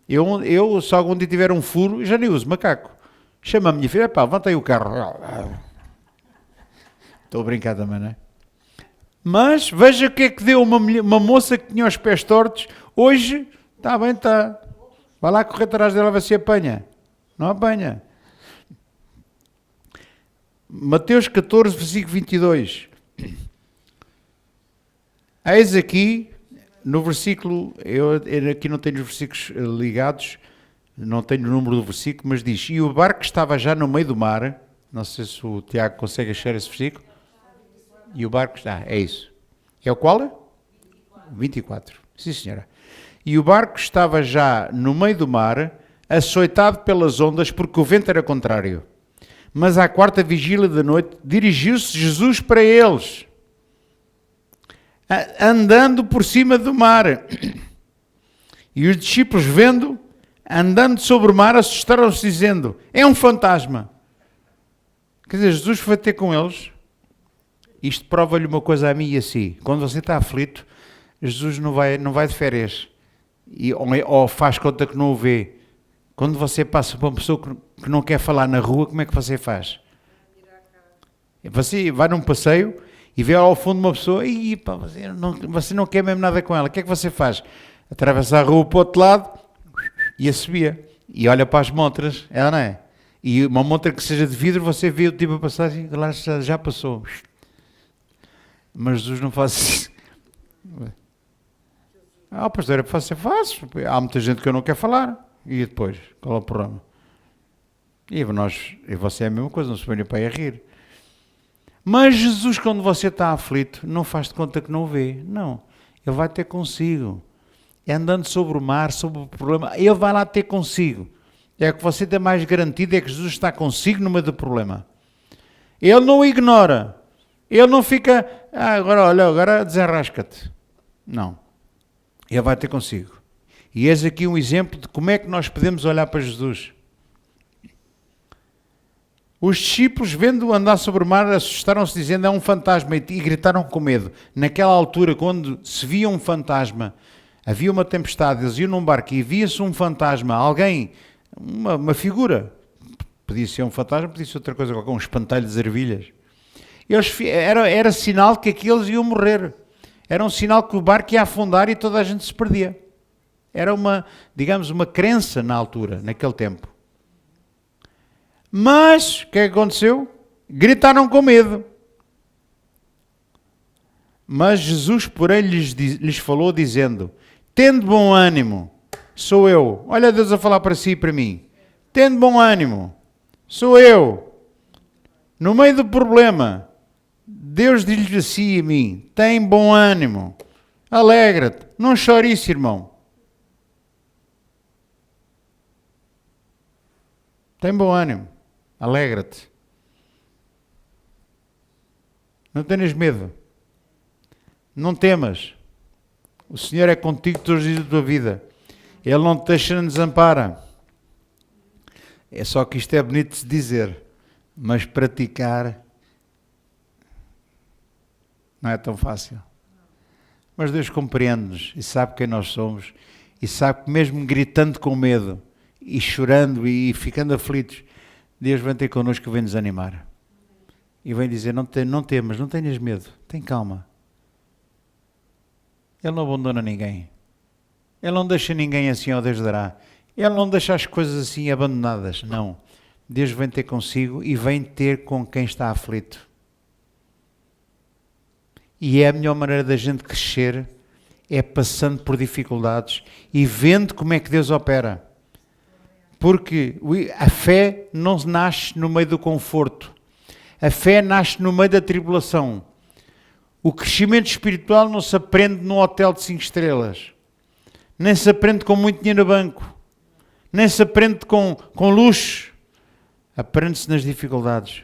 Eu se algum dia tiver um furo, já nem uso macaco. Chama a minha filha, pá, levanta aí o carro. Estou a brincar também, não é? Mas veja o que é que deu uma moça que tinha os pés tortos. Hoje, está bem, está. Vai lá correr atrás dela, ver se apanha. Não apanha. Mateus 14, versículo 22. Eis aqui, no versículo, eu aqui não tenho os versículos ligados, não tenho o número do versículo, mas diz, e o barco estava já no meio do mar, não sei se o Tiago consegue achar esse versículo, e o barco está, é isso. É o qual? 24. Sim, senhora. E o barco estava já no meio do mar, açoitado pelas ondas, porque o vento era contrário. Mas à quarta vigília da noite, dirigiu-se Jesus para eles, andando por cima do mar. E os discípulos, vendo, andando sobre o mar, assustaram-se, dizendo, é um fantasma. Quer dizer, Jesus foi ter com eles. Isto prova-lhe uma coisa a mim e a si. Quando você está aflito, Jesus não vai de férias. Ou faz conta que não o vê. Quando você passa por uma pessoa que não quer falar na rua, como é que você faz? Você vai num passeio e vê ao fundo uma pessoa e pá, você não quer mesmo nada com ela. O que é que você faz? Atravessa a rua para o outro lado e assobia. E olha para as montras, ela não é? E uma montra que seja de vidro, você vê o tipo a passar e lá já passou. Mas Jesus não faz isso. Pastor, é para ser fácil. Há muita gente que eu não quero falar. E depois? Qual é o problema? E você é a mesma coisa, não se põe para aí a rir. Mas Jesus, quando você está aflito, não faz de conta que não o vê. Não. Ele vai ter consigo. É andando sobre o mar, sobre o problema. Ele vai lá ter consigo. É o que você tem mais garantido, é que Jesus está consigo no meio do problema. Ele não o ignora. Ele não fica, agora desenrasca-te. Não. Ele vai ter consigo. E eis aqui um exemplo de como é que nós podemos olhar para Jesus. Os discípulos, vendo-o andar sobre o mar, assustaram-se, dizendo, é um fantasma, e gritaram com medo. Naquela altura, quando se via um fantasma, havia uma tempestade, eles iam num barco e via-se um fantasma, alguém, uma figura, podia ser um fantasma, podia ser outra coisa, qualquer um espantalho de ervilhas. Era sinal que aqueles iam morrer. Era um sinal que o barco ia afundar e toda a gente se perdia. Era uma crença na altura, naquele tempo. Mas, o que é que aconteceu? Gritaram com medo. Mas Jesus, porém, lhes falou, dizendo, tende bom ânimo, sou eu. Olha Deus a falar para si e para mim. Tende bom ânimo, sou eu. No meio do problema, Deus diz-lhe a si e a mim, tem bom ânimo, alegra-te, não chore isso, irmão. Tem bom ânimo, alegra-te. Não tenhas medo, não temas. O Senhor é contigo todos os dias da tua vida. Ele não te deixa nem desampara. É só que isto é bonito de se dizer, mas praticar não é tão fácil. Mas Deus compreende-nos e sabe quem nós somos e sabe que mesmo gritando com medo e chorando e ficando aflitos, Deus vem ter connosco e vem nos animar. E vem dizer, não temas, não tenhas medo, tem calma. Ele não abandona ninguém. Ele não deixa ninguém assim ao Deus dará. Ele não deixa as coisas assim abandonadas, não. Deus vem ter consigo e vem ter com quem está aflito. E é a melhor maneira da gente crescer, é passando por dificuldades e vendo como é que Deus opera. Porque a fé não nasce no meio do conforto. A fé nasce no meio da tribulação. O crescimento espiritual não se aprende num hotel de 5 estrelas. Nem se aprende com muito dinheiro no banco. Nem se aprende com luxo. Aprende-se nas dificuldades.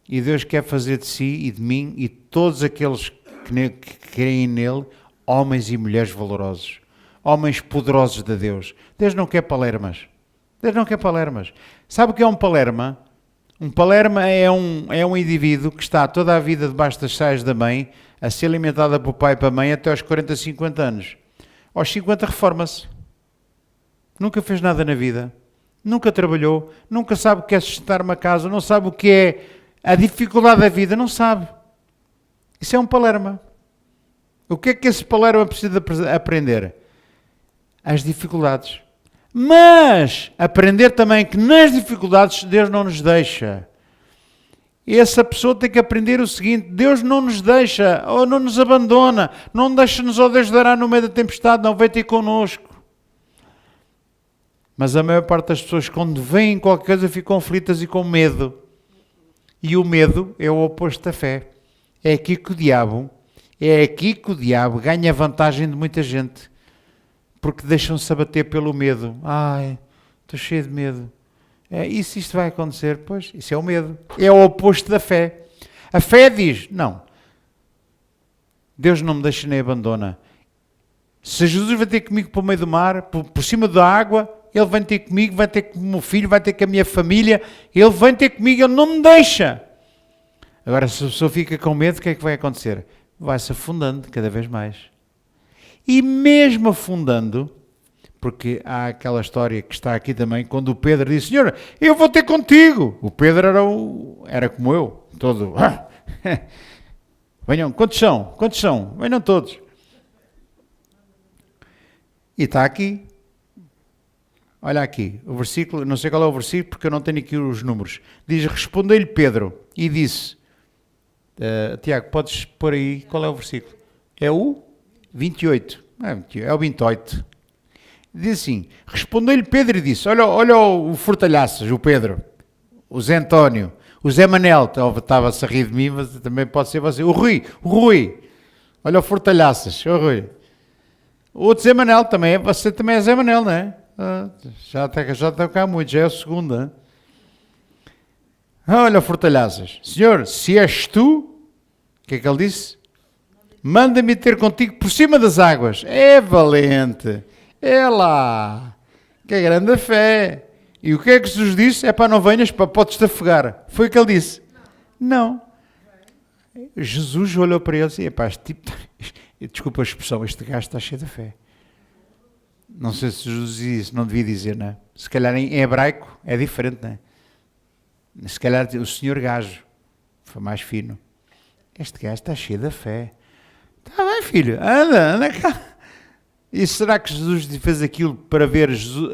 E Deus quer fazer de si e de mim e todos aqueles que creem nele, homens e mulheres valorosos. Homens poderosos de Deus. Deus não quer palermas. Deus não quer palermas. Sabe o que é um palerma? Um palerma é um indivíduo que está toda a vida debaixo das saias da mãe, a ser alimentada pelo pai e pela mãe até aos 40, 50 anos. Aos 50 reforma-se. Nunca fez nada na vida. Nunca trabalhou. Nunca sabe o que é sustentar uma casa. Não sabe o que é a dificuldade da vida. Não sabe. Isso é um palerma. O que é que esse palerma precisa de aprender? As dificuldades. Mas aprender também que nas dificuldades Deus não nos deixa. Essa pessoa tem que aprender o seguinte: Deus não nos deixa, ou não nos abandona, não deixa-nos, ou Deus dará no meio da tempestade, não vem ter connosco. Mas a maior parte das pessoas, quando veem qualquer coisa, ficam aflitas e com medo. E o medo é o oposto da fé. É aqui que o diabo ganha vantagem de muita gente. Porque deixam-se abater pelo medo. Ai, estou cheio de medo. E se isto vai acontecer? Pois, isso é o medo. É o oposto da fé. A fé diz, não. Deus não me deixa nem abandona. Se Jesus vai ter comigo para o meio do mar, por cima da água, Ele vai ter comigo, vai ter com o meu filho, vai ter com a minha família, Ele vai ter comigo, Ele não me deixa. Agora, se a pessoa fica com medo, o que é que vai acontecer? Vai-se afundando cada vez mais. E mesmo afundando, porque há aquela história que está aqui também, quando o Pedro disse, Senhor, eu vou ter contigo. O Pedro era como eu, todo. Venham, quantos são? Quantos são? Venham todos. E está aqui. Olha aqui, o versículo, não sei qual é o versículo, porque eu não tenho aqui os números. Diz, respondeu-lhe Pedro e disse, Tiago, podes pôr aí, qual é o versículo? É o 28. É o 28. Diz assim, respondeu-lhe Pedro e disse, olha o Fortalhaças, o Pedro, o Zé António, o Zé Manel, estava-se a rir de mim, mas também pode ser você, o Rui, olha o Fortalhaças, o Rui. O outro Zé Manel também, você também é Zé Manel, não é? Já está cá muito, já é o segundo, hein? Olha o Fortalhaças, Senhor, se és tu, o que é que ele disse? Manda-me ter contigo por cima das águas. É valente. É lá. Que grande fé. E o que é que Jesus disse? É para não venhas, podes-te afogar. Foi o que ele disse? Não. Jesus olhou para ele e disse, epá, este tipo, desculpa a expressão, este gajo está cheio de fé. Não sei se Jesus disse, não devia dizer, não é? Se calhar em hebraico é diferente, não é? Se calhar o senhor gajo foi mais fino. Este gajo está cheio de fé. Está bem, filho, anda cá. E será que Jesus fez aquilo para ver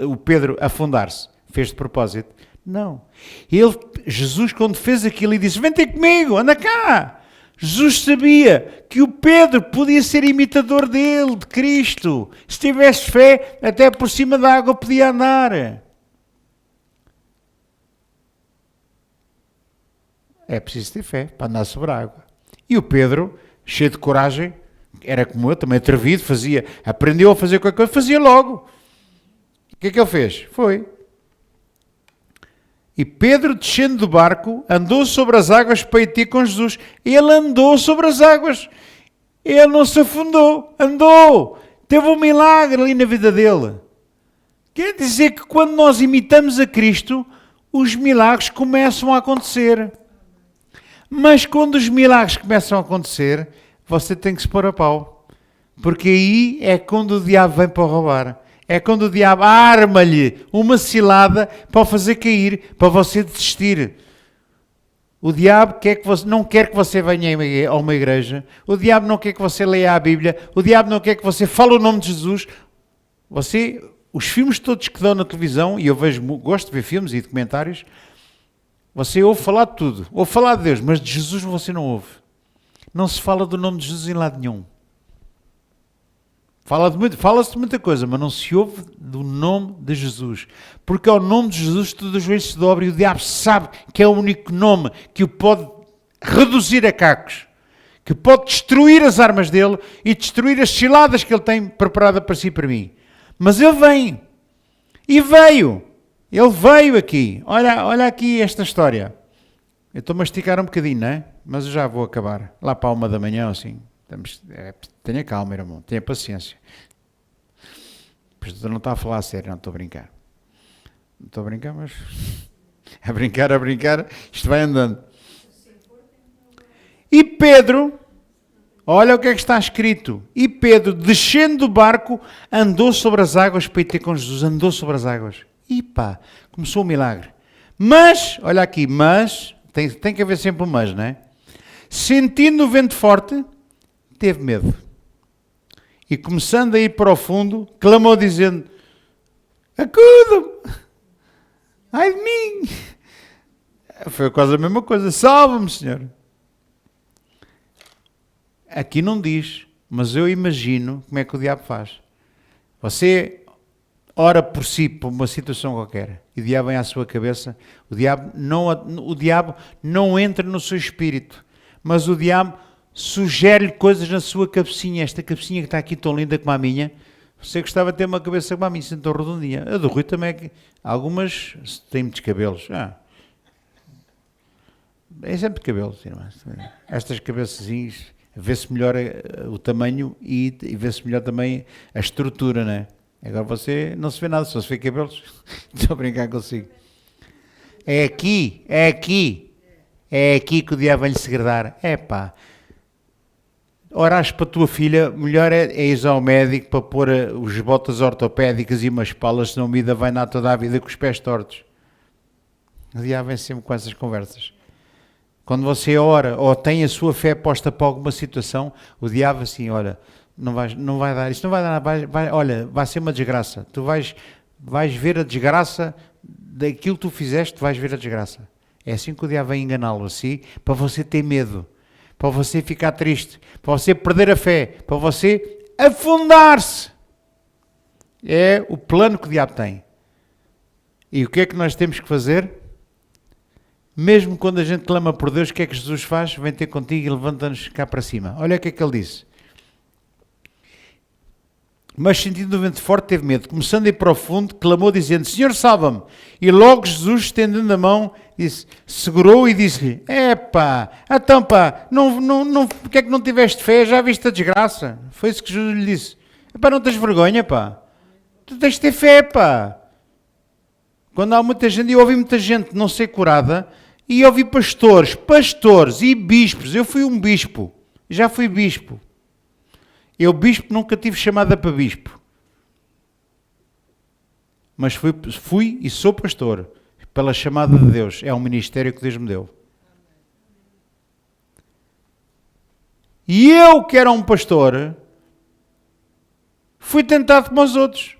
o Pedro afundar-se? Fez de propósito? Não. Jesus, quando fez aquilo, e disse, vem ter comigo, anda cá. Jesus sabia que o Pedro podia ser imitador dele, de Cristo. Se tivesse fé, até por cima da água podia andar. É preciso ter fé para andar sobre a água. E o Pedro, cheio de coragem, era como eu, também atrevido, aprendeu a fazer qualquer coisa, fazia logo. O que é que ele fez? Foi. E Pedro, descendo do barco, andou sobre as águas para ir ter com Jesus. Ele andou sobre as águas. Ele não se afundou. Andou. Teve um milagre ali na vida dele. Quer dizer que quando nós imitamos a Cristo, os milagres começam a acontecer. Mas quando os milagres começam a acontecer, você tem que se pôr a pau. Porque aí é quando o diabo vem para roubar. É quando o diabo arma-lhe uma cilada para o fazer cair, para você desistir. O diabo não quer que você venha a uma igreja. O diabo não quer que você leia a Bíblia. O diabo não quer que você fale o nome de Jesus. Os filmes todos que dão na televisão, e eu gosto de ver filmes e documentários, você ouve falar de tudo. Ouve falar de Deus, mas de Jesus você não ouve. Não se fala do nome de Jesus em lado nenhum. Fala-se de muita coisa, mas não se ouve do nome de Jesus. Porque ao nome de Jesus todos os joelhos se dobram e o diabo sabe que é o único nome que o pode reduzir a cacos. Que pode destruir as armas dele e destruir as ciladas que ele tem preparada para si e para mim. Mas ele vem. E veio. Ele veio aqui. Olha aqui esta história. Eu estou-me a esticar um bocadinho, não é? Mas eu já vou acabar. Lá para 1 da manhã, assim. Tenha calma, irmão. Tenha paciência. Pois não está a falar a sério, não estou a brincar. estou a brincar, mas a brincar, isto vai andando. E Pedro, olha o que é que está escrito. E Pedro, descendo do barco, andou sobre as águas para ir ter com Jesus. Andou sobre as águas. E pá, começou o milagre. Mas, olha aqui, mas, tem que haver sempre um mas, não é? Sentindo o vento forte, teve medo. E começando a ir para o fundo, clamou dizendo: acuda-me! Ai de mim! Foi quase a mesma coisa. Salva-me, Senhor! Aqui não diz, mas eu imagino como é que o diabo faz. Você ora por si, por uma situação qualquer, e o diabo vem à sua cabeça. O diabo não entra no seu espírito, mas o diabo sugere-lhe coisas na sua cabecinha. Esta cabecinha que está aqui tão linda como a minha. Você gostava de ter uma cabeça como a minha, assim tão redondinha. A do Rui também é que... Algumas têm muitos cabelos. É sempre cabelos. Estas cabeçazinhas, vê-se melhor o tamanho e vê-se melhor também a estrutura, não é? Agora você não se vê nada, só se vê cabelos. Estou a brincar consigo. É aqui que o diabo vem-lhe segredar. Orares para a tua filha, melhor é ir ao médico para pôr os botas ortopédicas e umas palas, senão a vida vai andar toda a vida com os pés tortos. O diabo vem sempre com essas conversas. Quando você ora ou tem a sua fé posta para alguma situação, o diabo assim, olha, não vai dar, isto não vai dar, olha, vai ser uma desgraça. Tu vais ver a desgraça daquilo que tu fizeste, vais ver a desgraça. É assim que o diabo vem enganá-lo, assim, para você ter medo, para você ficar triste, para você perder a fé, para você afundar-se. É o plano que o diabo tem. E o que é que nós temos que fazer? Mesmo quando a gente clama por Deus, o que é que Jesus faz? Vem ter contigo e levanta-nos cá para cima. Olha o que é que ele disse. Mas sentindo o vento forte, teve medo. Começando a ir para o fundo, clamou dizendo: Senhor, salva-me. E logo Jesus, estendendo a mão, segurou e disse-lhe: então porque é que não tiveste fé? Já viste a desgraça? Foi isso que Jesus lhe disse. Não tens vergonha, Tu tens de ter fé, Quando há muita gente, eu ouvi muita gente não ser curada, e ouvi pastores e bispos. Eu fui um bispo, já fui bispo. Eu, bispo, nunca tive chamada para bispo. Mas fui e sou pastor, pela chamada de Deus. É um ministério que Deus me deu. E eu, que era um pastor, fui tentado como os outros.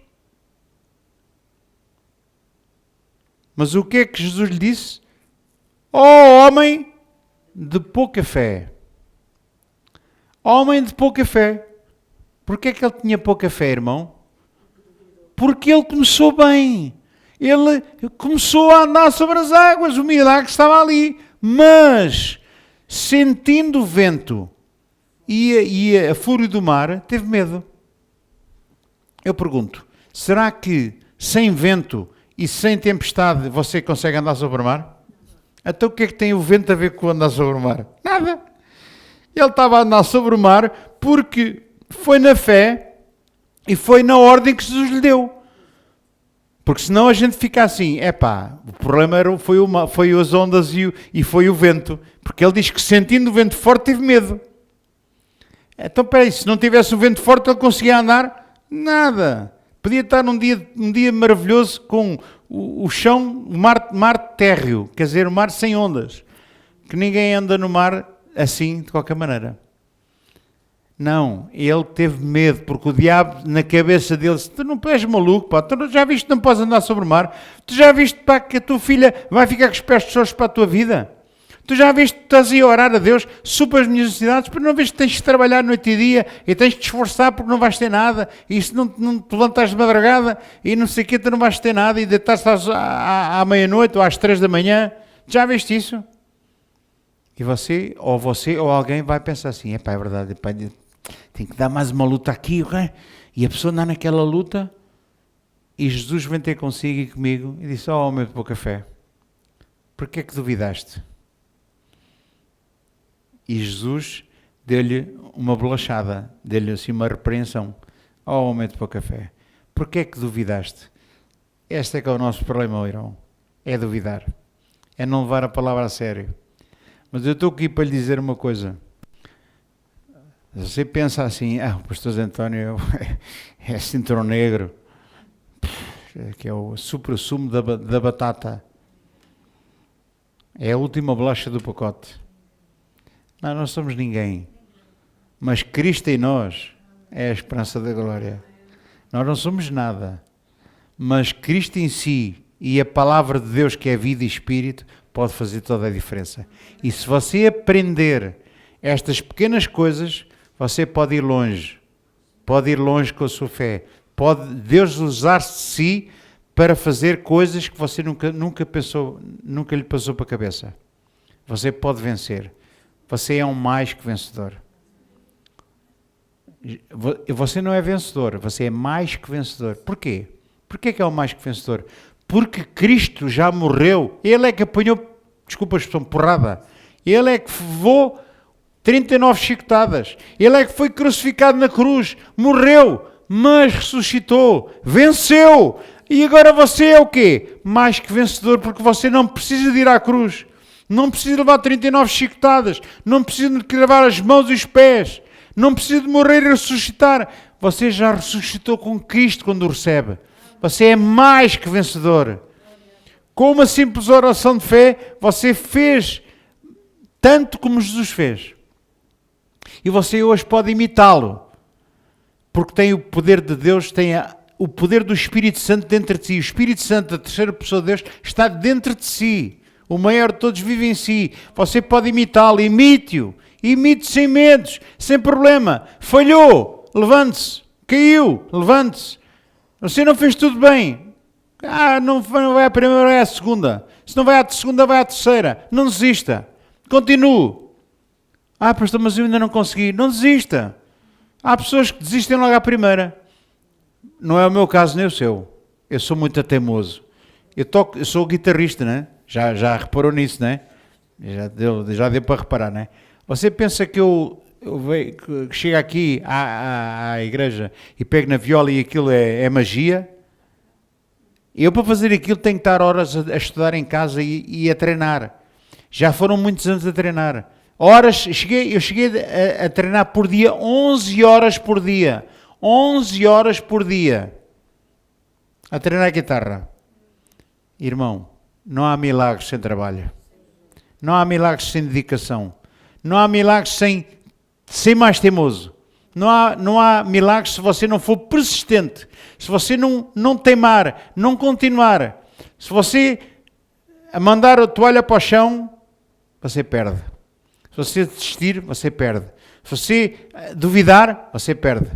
Mas o que é que Jesus lhe disse? Homem de pouca fé. Homem de pouca fé. Porquê é que ele tinha pouca fé, irmão? Porque ele começou bem. Ele começou a andar sobre as águas. O milagre estava ali. Mas, sentindo o vento e a fúria do mar, teve medo. Eu pergunto, será que sem vento e sem tempestade você consegue andar sobre o mar? Então o que é que tem o vento a ver com andar sobre o mar? Nada. Ele estava a andar sobre o mar porque foi na fé e foi na ordem que Jesus lhe deu. Porque senão a gente fica assim, o problema foi as ondas e foi o vento. Porque ele diz que sentindo o vento forte teve medo. Então peraí, se não tivesse o vento forte ele conseguia andar? Nada. Podia estar um dia maravilhoso com o chão, o mar térreo, quer dizer, o mar sem ondas. Que ninguém anda no mar assim, de qualquer maneira. Não, ele teve medo, porque o diabo na cabeça dele disse: tu não és maluco, tu já viste que não podes andar sobre o mar? Tu já viste que a tua filha vai ficar com os pés tortos para a tua vida? Tu já viste que estás a ir orar a Deus, supra as minhas necessidades, porque não viste que tens de trabalhar noite e dia e tens de te esforçar porque não vais ter nada, e se não te levantares de madrugada e não sei o que, tu não vais ter nada, e deitar-se à meia-noite ou às 3 da manhã. Já viste isso? E você ou alguém vai pensar assim: é verdade, tem que dar mais uma luta aqui, e a pessoa anda naquela luta, e Jesus vem ter consigo e comigo e disse: homem de pouca fé, porquê é que duvidaste? E Jesus deu-lhe uma bolachada, deu-lhe assim uma repreensão: homem de pouca fé, porquê é que duvidaste? Este é que é o nosso problema, irmão. É duvidar. É não levar a palavra a sério. Mas eu estou aqui para lhe dizer uma coisa. Você pensa assim, o pastor Zé António é cinturão negro, que é o supra-sumo da batata. É a última bolacha do pacote. Nós não somos ninguém. Mas Cristo em nós é a esperança da glória. Nós não somos nada. Mas Cristo em si e a palavra de Deus, que é vida e espírito, pode fazer toda a diferença. E se você aprender estas pequenas coisas, você pode ir longe com a sua fé. Pode Deus usar-se de si para fazer coisas que você nunca pensou, nunca lhe passou para a cabeça. Você pode vencer. Você é um mais que vencedor. Você não é vencedor, você é mais que vencedor. Porquê? Porquê que é o mais que vencedor? Porque Cristo já morreu. Ele é que apanhou, desculpa a expressão, porrada. Ele é que levou 39 chicotadas. Ele é que foi crucificado na cruz. Morreu, mas ressuscitou. Venceu. E agora você é o quê? Mais que vencedor, porque você não precisa de ir à cruz. Não precisa de levar 39 chicotadas. Não precisa de levar as mãos e os pés. Não precisa de morrer e ressuscitar. Você já ressuscitou com Cristo quando o recebe. Você é mais que vencedor. Com uma simples oração de fé, você fez tanto como Jesus fez. E você hoje pode imitá-lo. Porque tem o poder de Deus, tem o poder do Espírito Santo dentro de si. O Espírito Santo, a terceira pessoa de Deus, está dentro de si. O maior de todos vive em si. Você pode imitá-lo, imite-o. Imite sem medos, sem problema. Falhou, levante-se. Caiu, levante-se. Você não fez tudo bem. Não vai à primeira, vai à segunda. Se não vai à segunda, vai à terceira. Não desista. Continue. Pastor, mas eu ainda não consegui. Não desista. Há pessoas que desistem logo à primeira. Não é o meu caso nem o seu. Eu sou muito teimoso. Eu sou guitarrista, né? Já reparou nisso, né? Já deu para reparar, né? Você pensa que eu chego aqui à igreja e pego na viola e aquilo é magia? Eu, para fazer aquilo, tenho que estar horas a estudar em casa e a treinar. Já foram muitos anos a treinar. Eu cheguei a treinar por dia 11 horas por dia. 11 horas por dia. A treinar guitarra. Irmão, não há milagres sem trabalho. Não há milagres sem dedicação. Não há milagres sem mais teimoso. Não há milagres se você não for persistente. Se você não teimar, não continuar. Se você mandar a toalha para o chão, você perde. Se você desistir, você perde. Se você duvidar, você perde.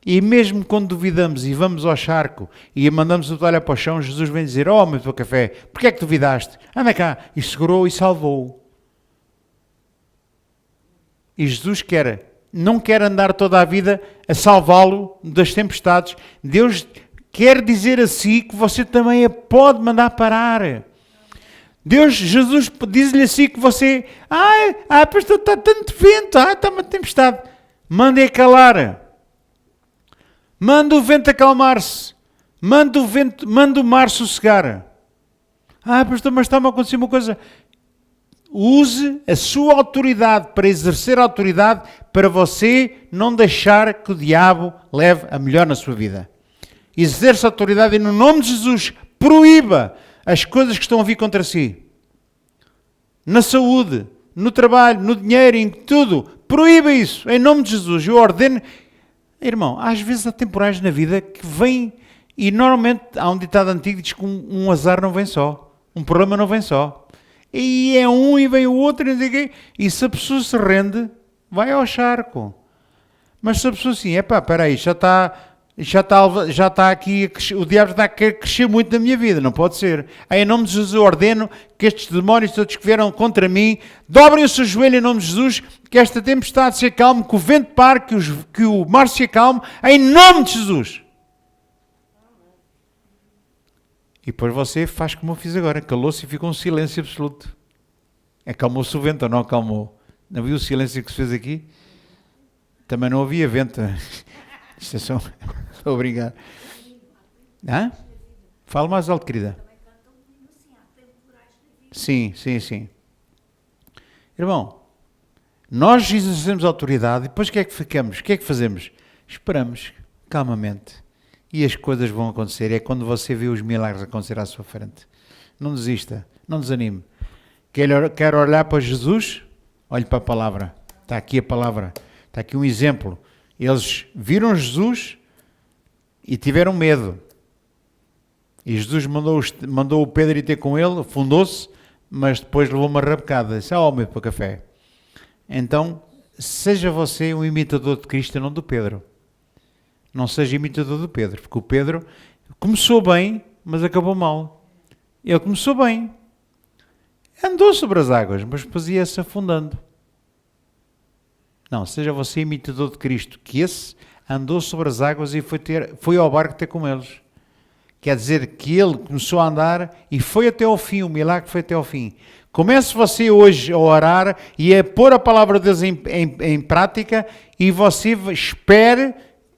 E mesmo quando duvidamos e vamos ao charco e mandamos a toalha para o chão, Jesus vem dizer: "Oh, meu café, porquê é que duvidaste? Anda cá." E segurou e salvou-o. E Jesus não quer andar toda a vida a salvá-lo das tempestades. Deus quer dizer a si que você também a pode mandar parar. Jesus diz-lhe assim que você... pastor, está tanto vento, está uma tempestade. Manda-a calar. Manda o vento acalmar-se. Manda o mar sossegar. Pastor, mas está-me a acontecer uma coisa... Use a sua autoridade para exercer a autoridade para você não deixar que o diabo leve a melhor na sua vida. Exerça a autoridade e no nome de Jesus proíba as coisas que estão a vir contra si. Na saúde, no trabalho, no dinheiro, em tudo. Proíba isso, em nome de Jesus. Eu ordeno... Irmão, às vezes há temporais na vida que vêm e normalmente há um ditado antigo que diz que um azar não vem só. Um problema não vem só. E é um e vem o outro e se a pessoa se rende, vai ao charco. Mas se a pessoa assim, espera aí, já está aqui, o diabo está a querer crescer muito na minha vida, não pode ser. Aí, em nome de Jesus eu ordeno que estes demónios todos que vieram contra mim, dobrem o seu joelho em nome de Jesus, que esta tempestade se acalme, que o vento pare, que o mar se acalme, em nome de Jesus. E depois você faz como eu fiz agora, calou-se e ficou um silêncio absoluto. Acalmou-se o vento ou não acalmou? Não viu o silêncio que se fez aqui? Também não havia vento. Isto é só... Obrigado. Fala mais alto, querida. Sim, sim, sim. Irmão, nós exercemos autoridade e depois o que é que ficamos? O que é que fazemos? Esperamos calmamente e as coisas vão acontecer. É quando você vê os milagres acontecer à sua frente. Não desista, não desanime. Quer olhar para Jesus? Olhe para a palavra. Está aqui a palavra. Está aqui um exemplo. Eles viram Jesus e tiveram medo. E Jesus mandou o Pedro ir ter com ele, afundou-se, mas depois levou uma rabecada. Disse, homem, para café. Então, seja você um imitador de Cristo e não do Pedro. Não seja imitador do Pedro, porque o Pedro começou bem, mas acabou mal. Ele começou bem. Andou sobre as águas, mas depois ia-se afundando. Não, seja você imitador de Cristo, que esse andou sobre as águas e foi ao barco ter com eles. Quer dizer que ele começou a andar e foi até ao fim, o milagre foi até ao fim. Comece você hoje a orar e a pôr a palavra de Deus em prática e você espere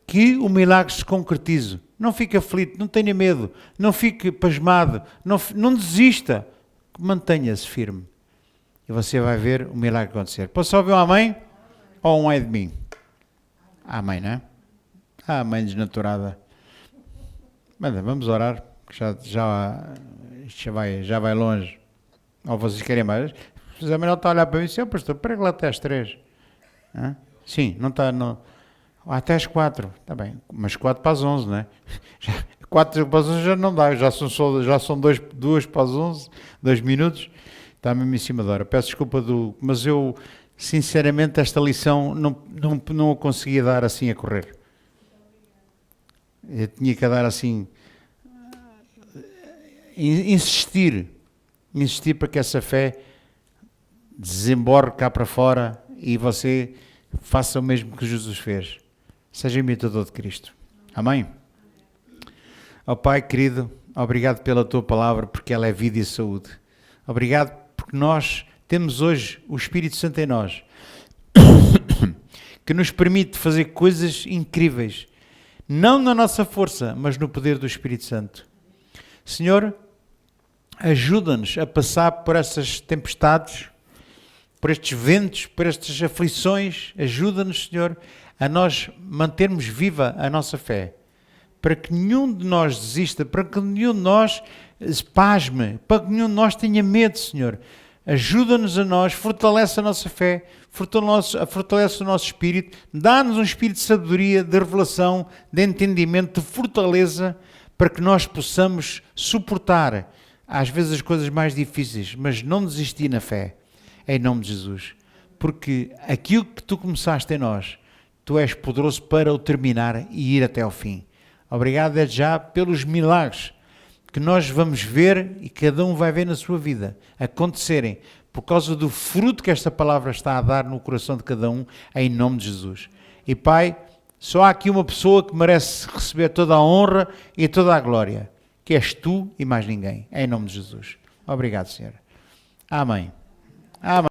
que o milagre se concretize. Não fique aflito, não tenha medo, não fique pasmado, não desista. Mantenha-se firme e você vai ver o milagre acontecer. Posso ouvir um amém? Ou um ai de mim? Amém, não é? Amém desnaturada. Vamos orar, já vai longe. Ou vocês querem mais? O José Manuel está a olhar para mim e diz, pastor, prega lá até às 3. Hã? Sim, não está... Não. Até às 4, está bem, mas 4 para as 11, não é? 4 para as 11 já não dá, já são 2 para as 11, 2 minutos, está mesmo em cima da hora. Peço desculpa, mas eu, sinceramente, esta lição não a conseguia dar assim a correr. Eu tinha que dar assim, insistir para que essa fé desemborre cá para fora e você faça o mesmo que Jesus fez. Seja imitador de Cristo. Amém? Ó Pai querido, obrigado pela tua palavra, porque ela é vida e saúde. Obrigado porque nós temos hoje o Espírito Santo em nós, que nos permite fazer coisas incríveis, não na nossa força, mas no poder do Espírito Santo. Senhor, ajuda-nos a passar por essas tempestades, por estes ventos, por estas aflições. Ajuda-nos, Senhor, a nós mantermos viva a nossa fé, para que nenhum de nós desista, para que nenhum de nós se pasme, para que nenhum de nós tenha medo, Senhor. Ajuda-nos a nós, fortalece a nossa fé, fortalece o nosso espírito, dá-nos um espírito de sabedoria, de revelação, de entendimento, de fortaleza, para que nós possamos suportar, às vezes, as coisas mais difíceis, mas não desistir na fé, em nome de Jesus. Porque aquilo que tu começaste em nós, tu és poderoso para o terminar e ir até ao fim. Obrigado desde já pelos milagres que nós vamos ver e cada um vai ver na sua vida acontecerem por causa do fruto que esta palavra está a dar no coração de cada um, em nome de Jesus. E Pai, só há aqui uma pessoa que merece receber toda a honra e toda a glória, que és tu e mais ninguém, em nome de Jesus. Obrigado, Senhor. Amém. Amém.